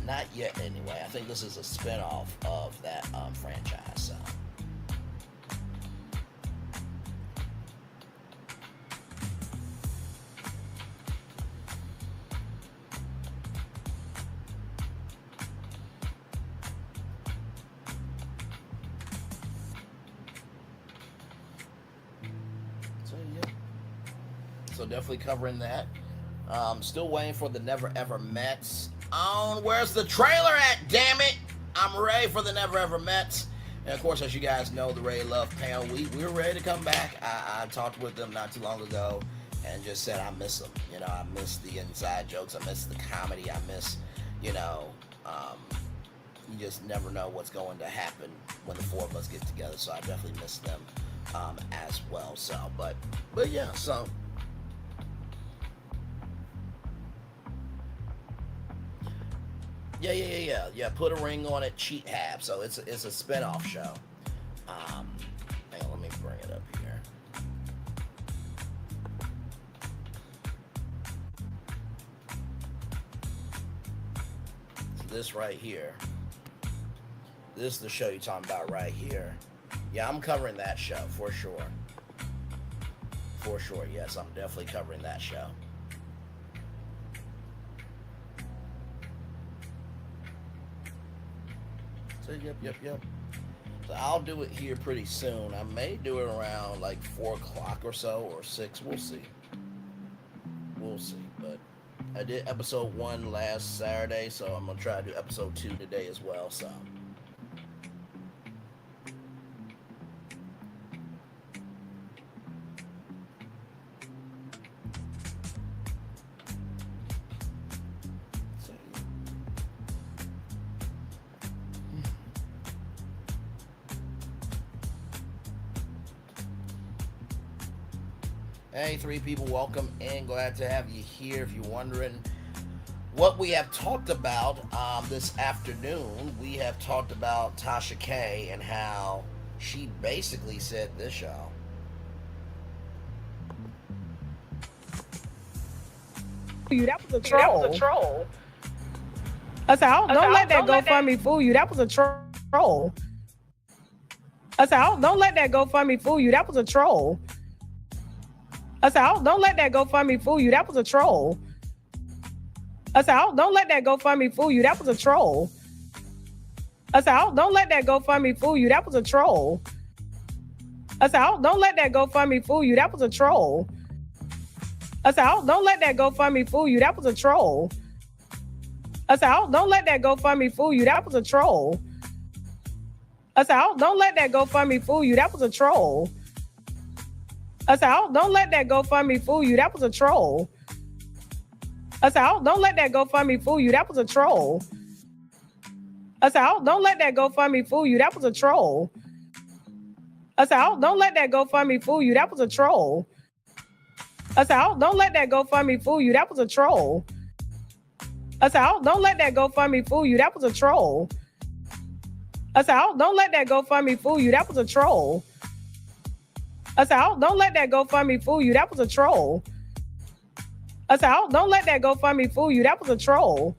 Not yet, anyway. I think this is a spinoff of that franchise. So. So definitely covering that. Still waiting for the Never Ever Mets. Where's the trailer at? Damn it! I'm ready for the Never Ever Mets. And of course, as you guys know, the Ray Love panel, we're ready to come back. I talked with them not too long ago and just said I miss them. I miss the inside jokes. I miss the comedy. I miss, you just never know what's going to happen when the 4 of us get together. So I definitely miss them as well. So, but yeah, so. Yeah. Put a Ring on It, cheat have. So it's a spin-off show. Hang on, let me bring it up here. So this right here. This is the show you're talking about right here. Yeah, I'm covering that show for sure. For sure, yes, I'm definitely covering that show. said, yep. So I'll do it here pretty soon. I may do it around like 4 o'clock or so, or 6. We'll see. But I did episode 1 last Saturday, so I'm going to try to do episode 2 today as well, so. Hey, 3 people, welcome in. Glad to have you here. If you're wondering what we have talked about this afternoon, we have talked about Tasha K and how she basically said this, y'all. That was a troll. I said, don't let that GoFundMe fool you. That was a troll. I said, don't let that GoFundMe fool you. That was a troll. I said, don't let that GoFundMe fool you. That was a troll. I said, don't let that GoFundMe fool you. That was a troll. I said, don't let that GoFundMe fool you. That was a troll. I said, don't let that GoFundMe fool you. That was a troll. I said, don't let that GoFundMe fool you. That was a troll. I said, don't let that GoFundMe fool you. That was a troll. I said, don't let that GoFundMe fool you. That was a troll. I said, don't let that GoFundMe fool you. That was a troll. I said, don't let that GoFundMe fool you. That was a troll. I said, don't let that GoFundMe fool you. That was a troll. I said, don't let that GoFundMe fool you. That was a troll. I said, don't let that GoFundMe fool you. That was a troll. I said, don't let that GoFundMe fool you. That was a troll. I said, don't let that GoFundMe fool you. That was a troll. I said, don't let that GoFundMe fool you. That was a troll. I said, don't let that GoFundMe fool you. That was a troll.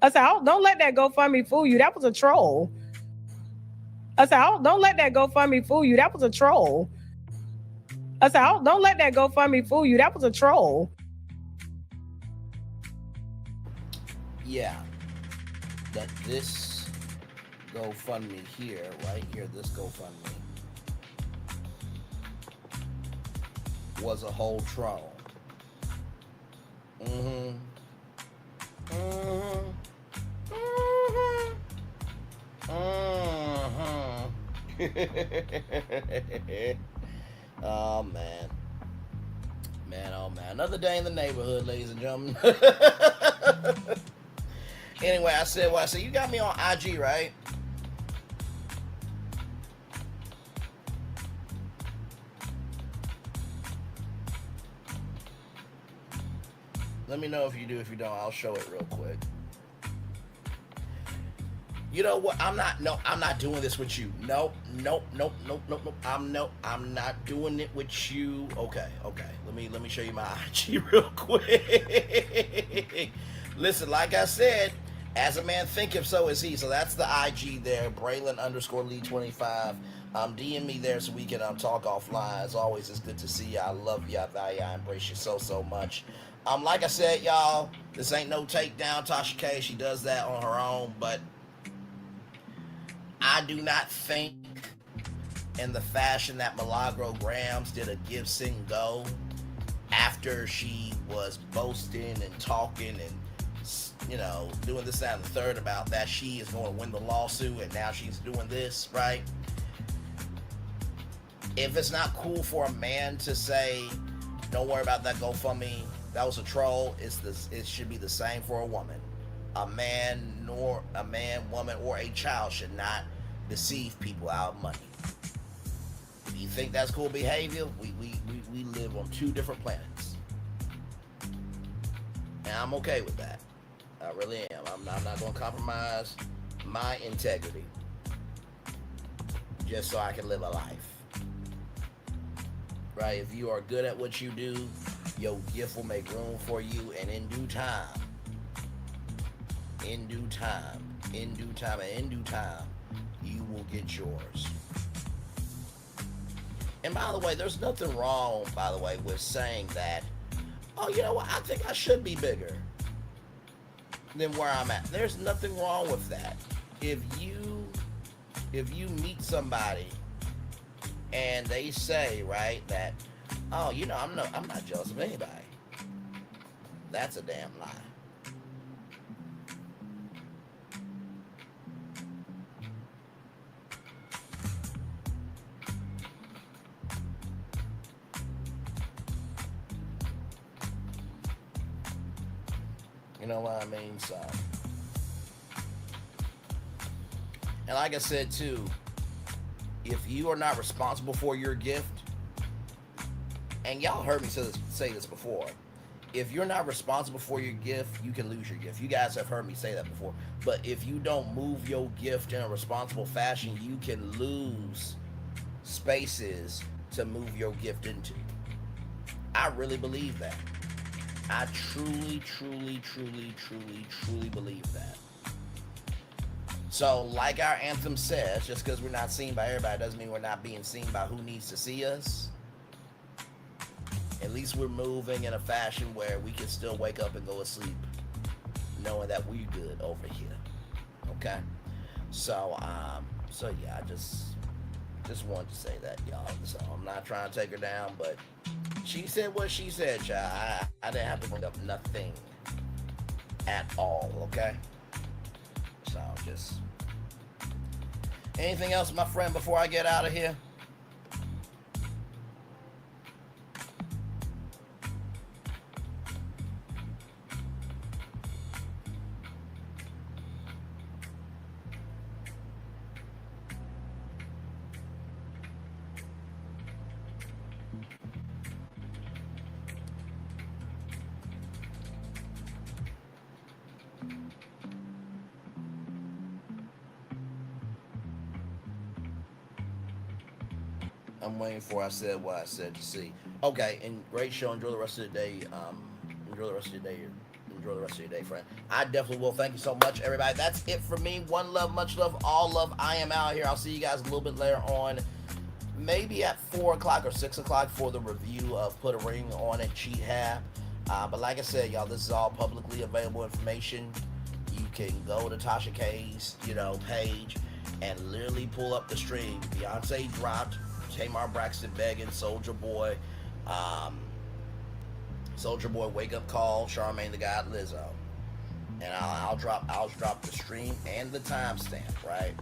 I said, don't let that GoFundMe fool you. That was a troll. I said, don't let that GoFundMe fool you. That was a troll. I said, don't let that GoFundMe fool you. That was a troll. Yeah. That this GoFundMe here, right here, this GoFundMe, was a whole troll. Oh man. Oh man. Another day in the neighborhood, ladies and gentlemen. Anyway, I said, you got me on IG, right? Let me know if you do. If you don't, I'll show it real quick. You know what? I'm not doing this with you. Nope. I'm not doing it with you. Okay. Let me show you my IG real quick. Listen, like I said, as a man thinketh, so is he. So that's the IG there, Braylon_Lee25. DM me there so we can talk offline. As always, it's good to see you. I love you. I value you. I embrace you so much. Like I said, y'all, this ain't no takedown. Tasha K, she does that on her own, but I do not think in the fashion that Milagro Grams did a give, sing, go after she was boasting and talking and, you know, doing this, that, and the third about that she is going to win the lawsuit and now she's doing this, right? If it's not cool for a man to say, don't worry about that GoFundMe, that was a troll, it should be the same for a woman. A man, woman, or a child should not deceive people out of money. If you think that's cool behavior, we live on 2 different planets. And I'm okay with that. I really am. I'm not going to compromise my integrity just so I can live a life. Right? If you are good at what you do, your gift will make room for you, and in due time, you will get yours. And by the way, there's nothing wrong, by the way, with saying that, oh, you know what, I think I should be bigger than where I'm at. There's nothing wrong with that. if you meet somebody and they say, right, that, oh, you know, I'm not jealous of anybody, that's a damn lie. You know what I mean? So, and like I said too, if you are not responsible for your gift, and y'all heard me say this before, if you're not responsible for your gift, you can lose your gift. You guys have heard me say that before. But if you don't move your gift in a responsible fashion, you can lose spaces to move your gift into. I really believe that. I truly believe that. So, like our anthem says, just because we're not seen by everybody doesn't mean we're not being seen by who needs to see us. At least we're moving in a fashion where we can still wake up and go to sleep knowing that we're good over here. Okay? So yeah, I just wanted to say that, y'all. So I'm not trying to take her down, but she said what she said, child. I didn't have to bring up nothing at all, okay? So just anything else, my friend, before I get out of here? I'm waiting for I said what I said to see. Okay, and great show. Enjoy the rest of the day. Enjoy the rest of your day. Enjoy the rest of your day, friend. I definitely will. Thank you so much, everybody. That's it for me. One love, much love, all love. I am out here. I'll see you guys a little bit later on, maybe at 4 o'clock or 6 o'clock for the review of Put a Ring on It Cheat Hab. But like I said, y'all, this is all publicly available information. You can go to Tasha K's, page and literally pull up the stream. Beyonce dropped Tamar, Braxton, Beggin, Soulja Boy, Wake Up Call, Charmaine the God, Lizzo, and I'll drop the stream and the timestamp, right?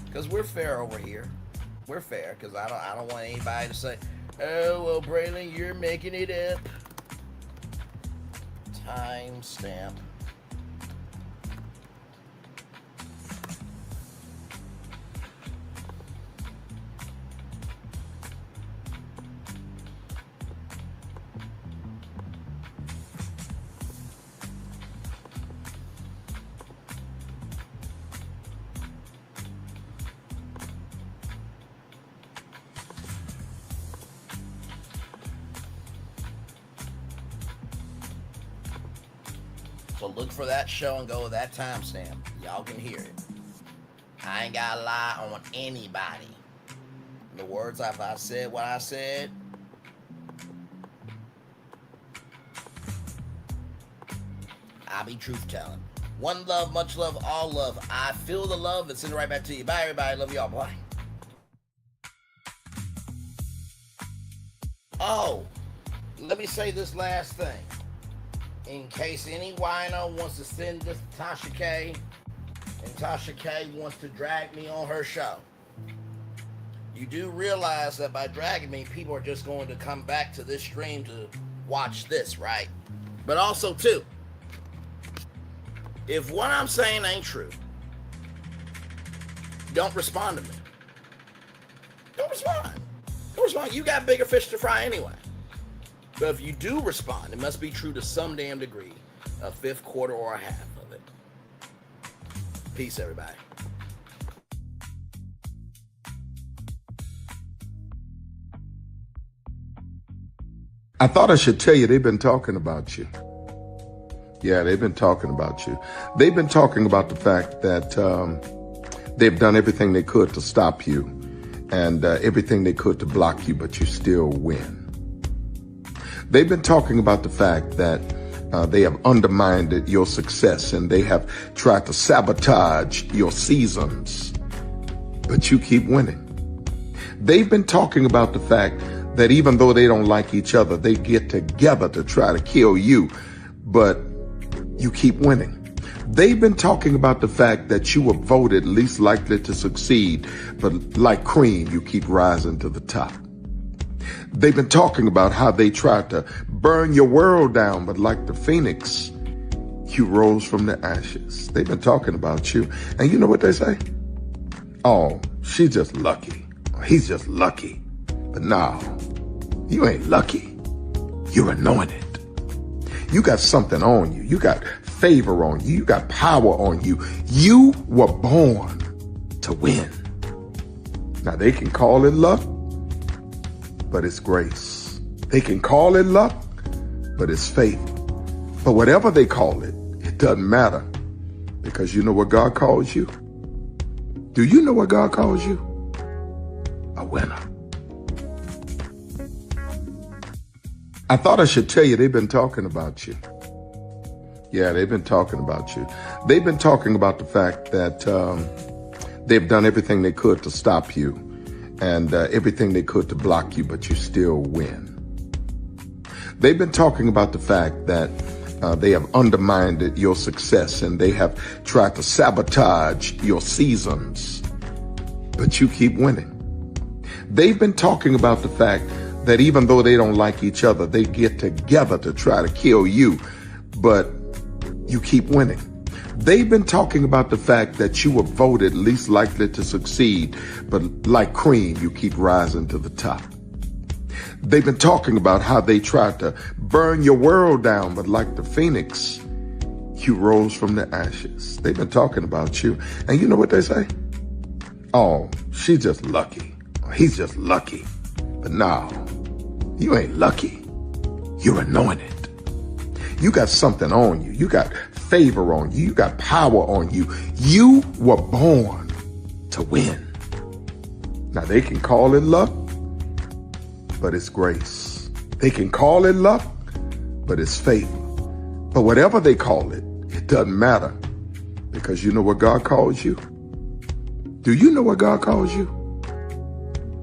Because we're fair over here. We're fair because I don't want anybody to say, oh well, Braylon, you're making it up. Timestamp. So look for that show and go with that timestamp. Y'all can hear it. I ain't gotta lie on anybody. In the words, if I said what I said, I be truth telling. One love, much love, all love. I feel the love and send it right back to you. Bye, everybody. Love y'all. Bye. Oh, let me say this last thing. In case any wino wants to send this to Tasha K, and Tasha K wants to drag me on her show, you do realize that by dragging me, people are just going to come back to this stream to watch this, right? But also, too, if what I'm saying ain't true, don't respond to me. Don't respond. Don't respond. You got bigger fish to fry anyway. But if you do respond, it must be true to some damn degree, a fifth, quarter, or a half of it. Peace, everybody. I thought I should tell you, they've been talking about you. Yeah, they've been talking about you. They've been talking about the fact that they've done everything they could to stop you and everything they could to block you, but you still win. They've been talking about the fact that They have undermined your success and they have tried to sabotage your seasons, but you keep winning. They've been talking about the fact that even though they don't like each other, they get together to try to kill you, but you keep winning. They've been talking about the fact that you were voted least likely to succeed, but like cream, you keep rising to the top. They've been talking about how they tried to burn your world down, but like the phoenix, you rose from the ashes. They've been talking about you. And you know what they say? Oh, she's just lucky. He's just lucky. But no, you ain't lucky. You're anointed. You got something on you. You got favor on you. You got power on you. You were born to win. Now they can call it luck, but it's grace. They can call it luck, but it's faith. But whatever they call it, it doesn't matter, because you know what God calls you? Do you know what God calls you? A winner. I thought I should tell you, they've been talking about you. Yeah, they've been talking about you. They've been talking about the fact that they've done everything they could to stop you and everything they could to block you, but you still win. They've been talking about the fact that they have undermined your success and they have tried to sabotage your seasons, but you keep winning. They've been talking about the fact that even though they don't like each other, they get together to try to kill you, but you keep winning. They've been talking about the fact that you were voted least likely to succeed, but like cream, you keep rising to the top. They've been talking about how they tried to burn your world down, but like the phoenix, you rose from the ashes. They've been talking about you. And you know what they say? Oh, she's just lucky. He's just lucky. But no, you ain't lucky. You're anointed. You got something on you. You got favor on you. You got power on you. You were born to win. Now they can call it luck, but it's grace. They can call it luck, but it's favor. But whatever they call it, it doesn't matter, because you know what God calls you? Do you know what God calls you?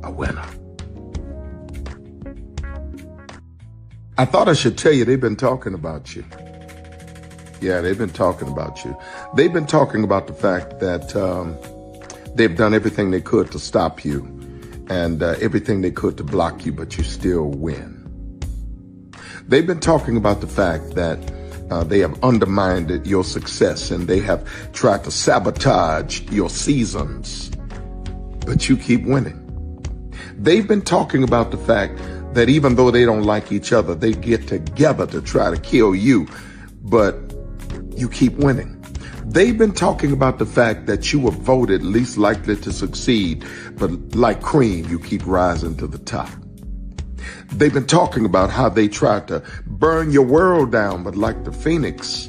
A winner. I thought I should tell you, they've been talking about you. Yeah, they've been talking about you. They've been talking about the fact that they've done everything they could to stop you and everything they could to block you, but you still win. They've been talking about the fact that they have undermined your success and they have tried to sabotage your seasons, but you keep winning. They've been talking about the fact that even though they don't like each other, they get together to try to kill you, but you keep winning. They've been talking about the fact that you were voted least likely to succeed, but like cream, you keep rising to the top. They've been talking about how they tried to burn your world down, but like the phoenix,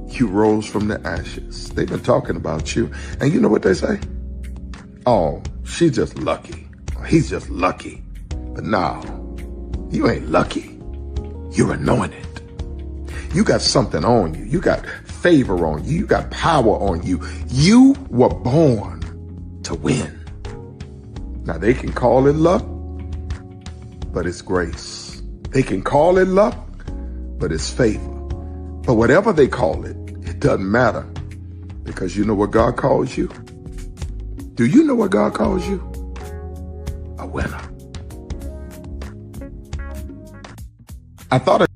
you rose from the ashes. They've been talking about you. And you know what they say? Oh, she's just lucky. He's just lucky. But no, you ain't lucky. You're anointed. You got something on you. You got favor on you. You got power on you. You were born to win. Now they can call it luck, but it's grace. They can call it luck, but it's favor. But whatever they call it, it doesn't matter, because you know what God calls you? Do you know what God calls you? A winner. I thought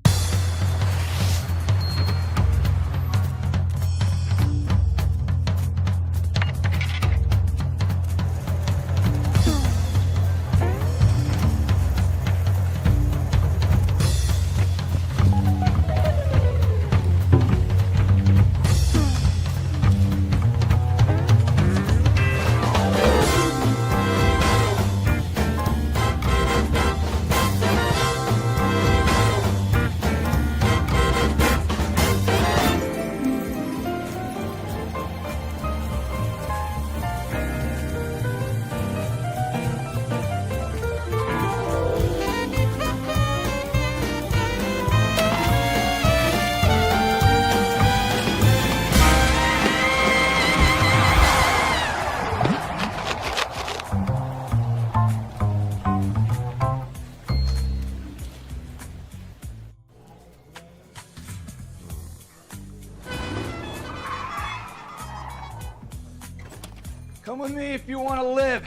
Come with me if you want to live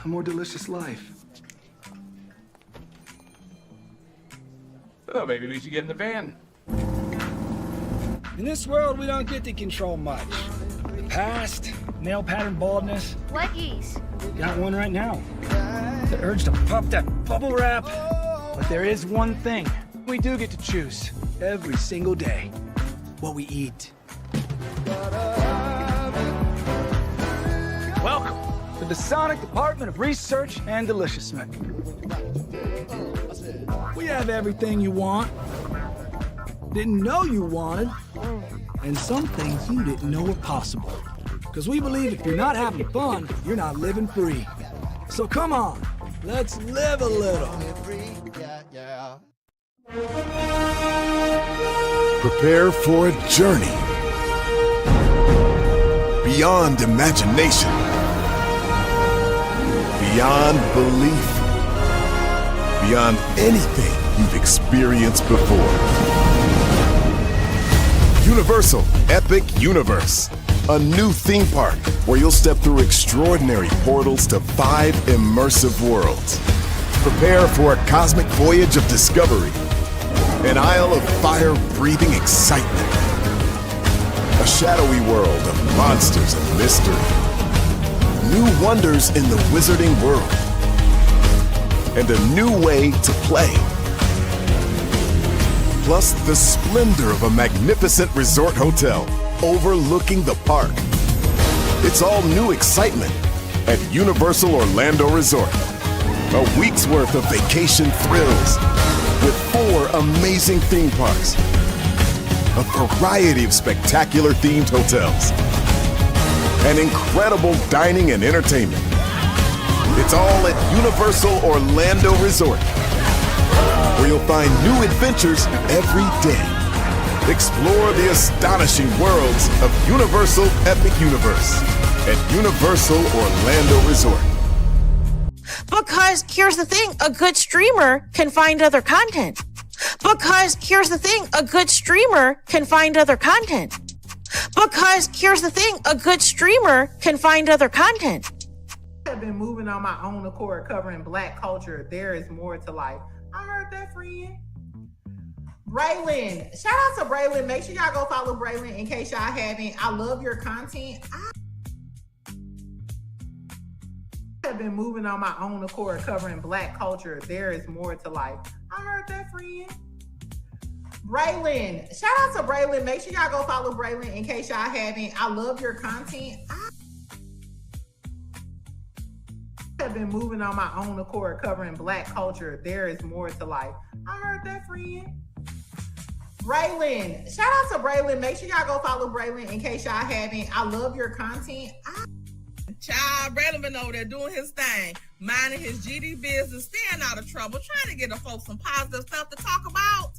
a more delicious life. Oh, maybe we should get in the van. In this world, we don't get to control much. The past, male pattern baldness. Leggies. Got one right now. The urge to puff that bubble wrap. But there is one thing we do get to choose every single day. What we eat. Welcome to the Sonic Department of Research and Deliciousness. We have everything you want, didn't know you wanted, and some things you didn't know were possible. Because we believe if you're not having fun, you're not living free. So come on, let's live a little. Prepare for a journey beyond imagination, beyond belief, beyond anything you've experienced before. Universal Epic Universe, a new theme park where you'll step through extraordinary portals to 5 immersive worlds. Prepare for a cosmic voyage of discovery, an isle of fire-breathing excitement, a shadowy world of monsters and mystery, new wonders in the wizarding world, and a new way to play. Plus the splendor of a magnificent resort hotel overlooking the park. It's all new excitement at Universal Orlando Resort. A week's worth of vacation thrills with 4 amazing theme parks, a variety of spectacular themed hotels, and incredible dining and entertainment. It's all at Universal Orlando Resort, where you'll find new adventures every day. Explore the astonishing worlds of Universal Epic Universe at Universal Orlando Resort. Because here's the thing, a good streamer can find other content. Because here's the thing, a good streamer can find other content. Because here's the thing, a good streamer can find other content. I've been moving on my own accord, covering Black culture. There is more to life. I heard that, friend. Braylon, shout out to Braylon. Make sure y'all go follow Braylon in case y'all haven't. I love your content. I've been moving on my own accord, covering Black culture. There is more to life. I heard that, friend. Braylon, shout out to Braylon. Make sure y'all go follow Braylon in case y'all haven't. I love your content. I've been moving on my own accord, covering Black culture. There is more to life. I heard that, friend. Braylon, shout out to Braylon. Make sure y'all go follow Braylon in case y'all haven't. I love your content. Child, Braylon been over there doing his thing, minding his GD business, staying out of trouble, trying to get the folks some positive stuff to talk about.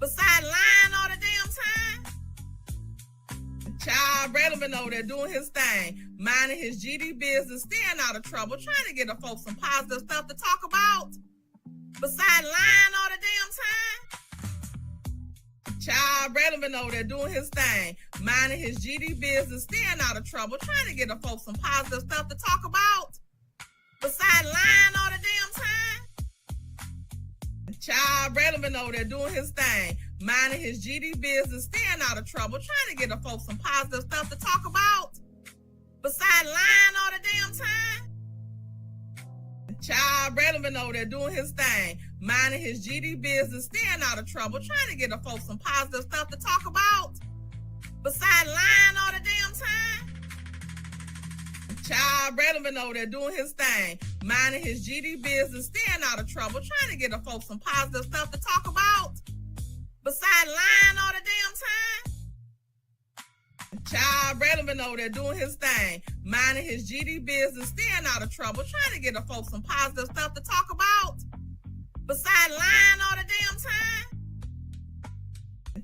Besides lying all the damn time. Child, Braylon been over there doing his thing, minding his GD business, staying out of trouble, trying to get the folks some positive stuff to talk about. Besides lying all the damn time. Child, Braylon been over there doing his thing, minding his GD business, staying out of trouble, trying to get the folks some positive stuff to talk about. Besides lying all the damn time. Child, Braylon been over there doing his thing, minding his GD business, staying out of trouble, trying to get the folks some positive stuff to talk about. Besides lying all the damn time. Child, Braylon been over there doing his thing, minding his GD business, staying out of trouble, trying to get the folks some positive stuff to talk about. Besides lying all the damn time. Child, Braylon been over there doing his thing, minding his GD business, staying out of trouble, trying to get the folks some positive stuff to talk about. Besides lying all the damn time. Child, Braylon been over there doing his thing, minding his GD business, staying out of trouble, trying to get the folks some positive stuff to talk about. Besides lying all the damn time.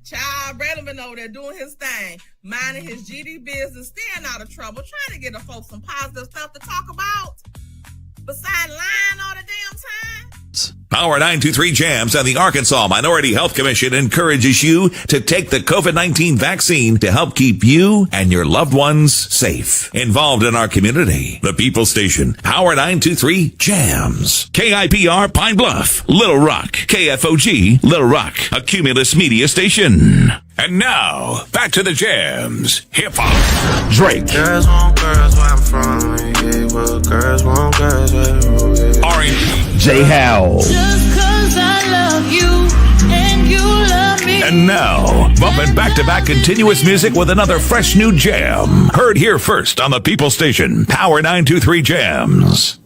Child, Braylon been over there doing his thing, minding his GD business, staying out of trouble, trying to get the folks some positive stuff to talk about. Besides lying all the damn time. Power 923 Jams and the Arkansas Minority Health Commission encourages you to take the COVID-19 vaccine to help keep you and your loved ones safe. Involved in our community, the People Station, Power 923 Jams. KIPR Pine Bluff, Little Rock, KFOG, Little Rock, a Cumulus Media Station. And now, back to the jams. Hip-hop. Drake. Girls want girls where I'm from. Yeah, well, girls want girls where R&B. J. Howell. Just 'cause I love you and you love me. And now, bumping back-to-back continuous music with another fresh new jam. Heard here first on the People Station, Power 923 Jams.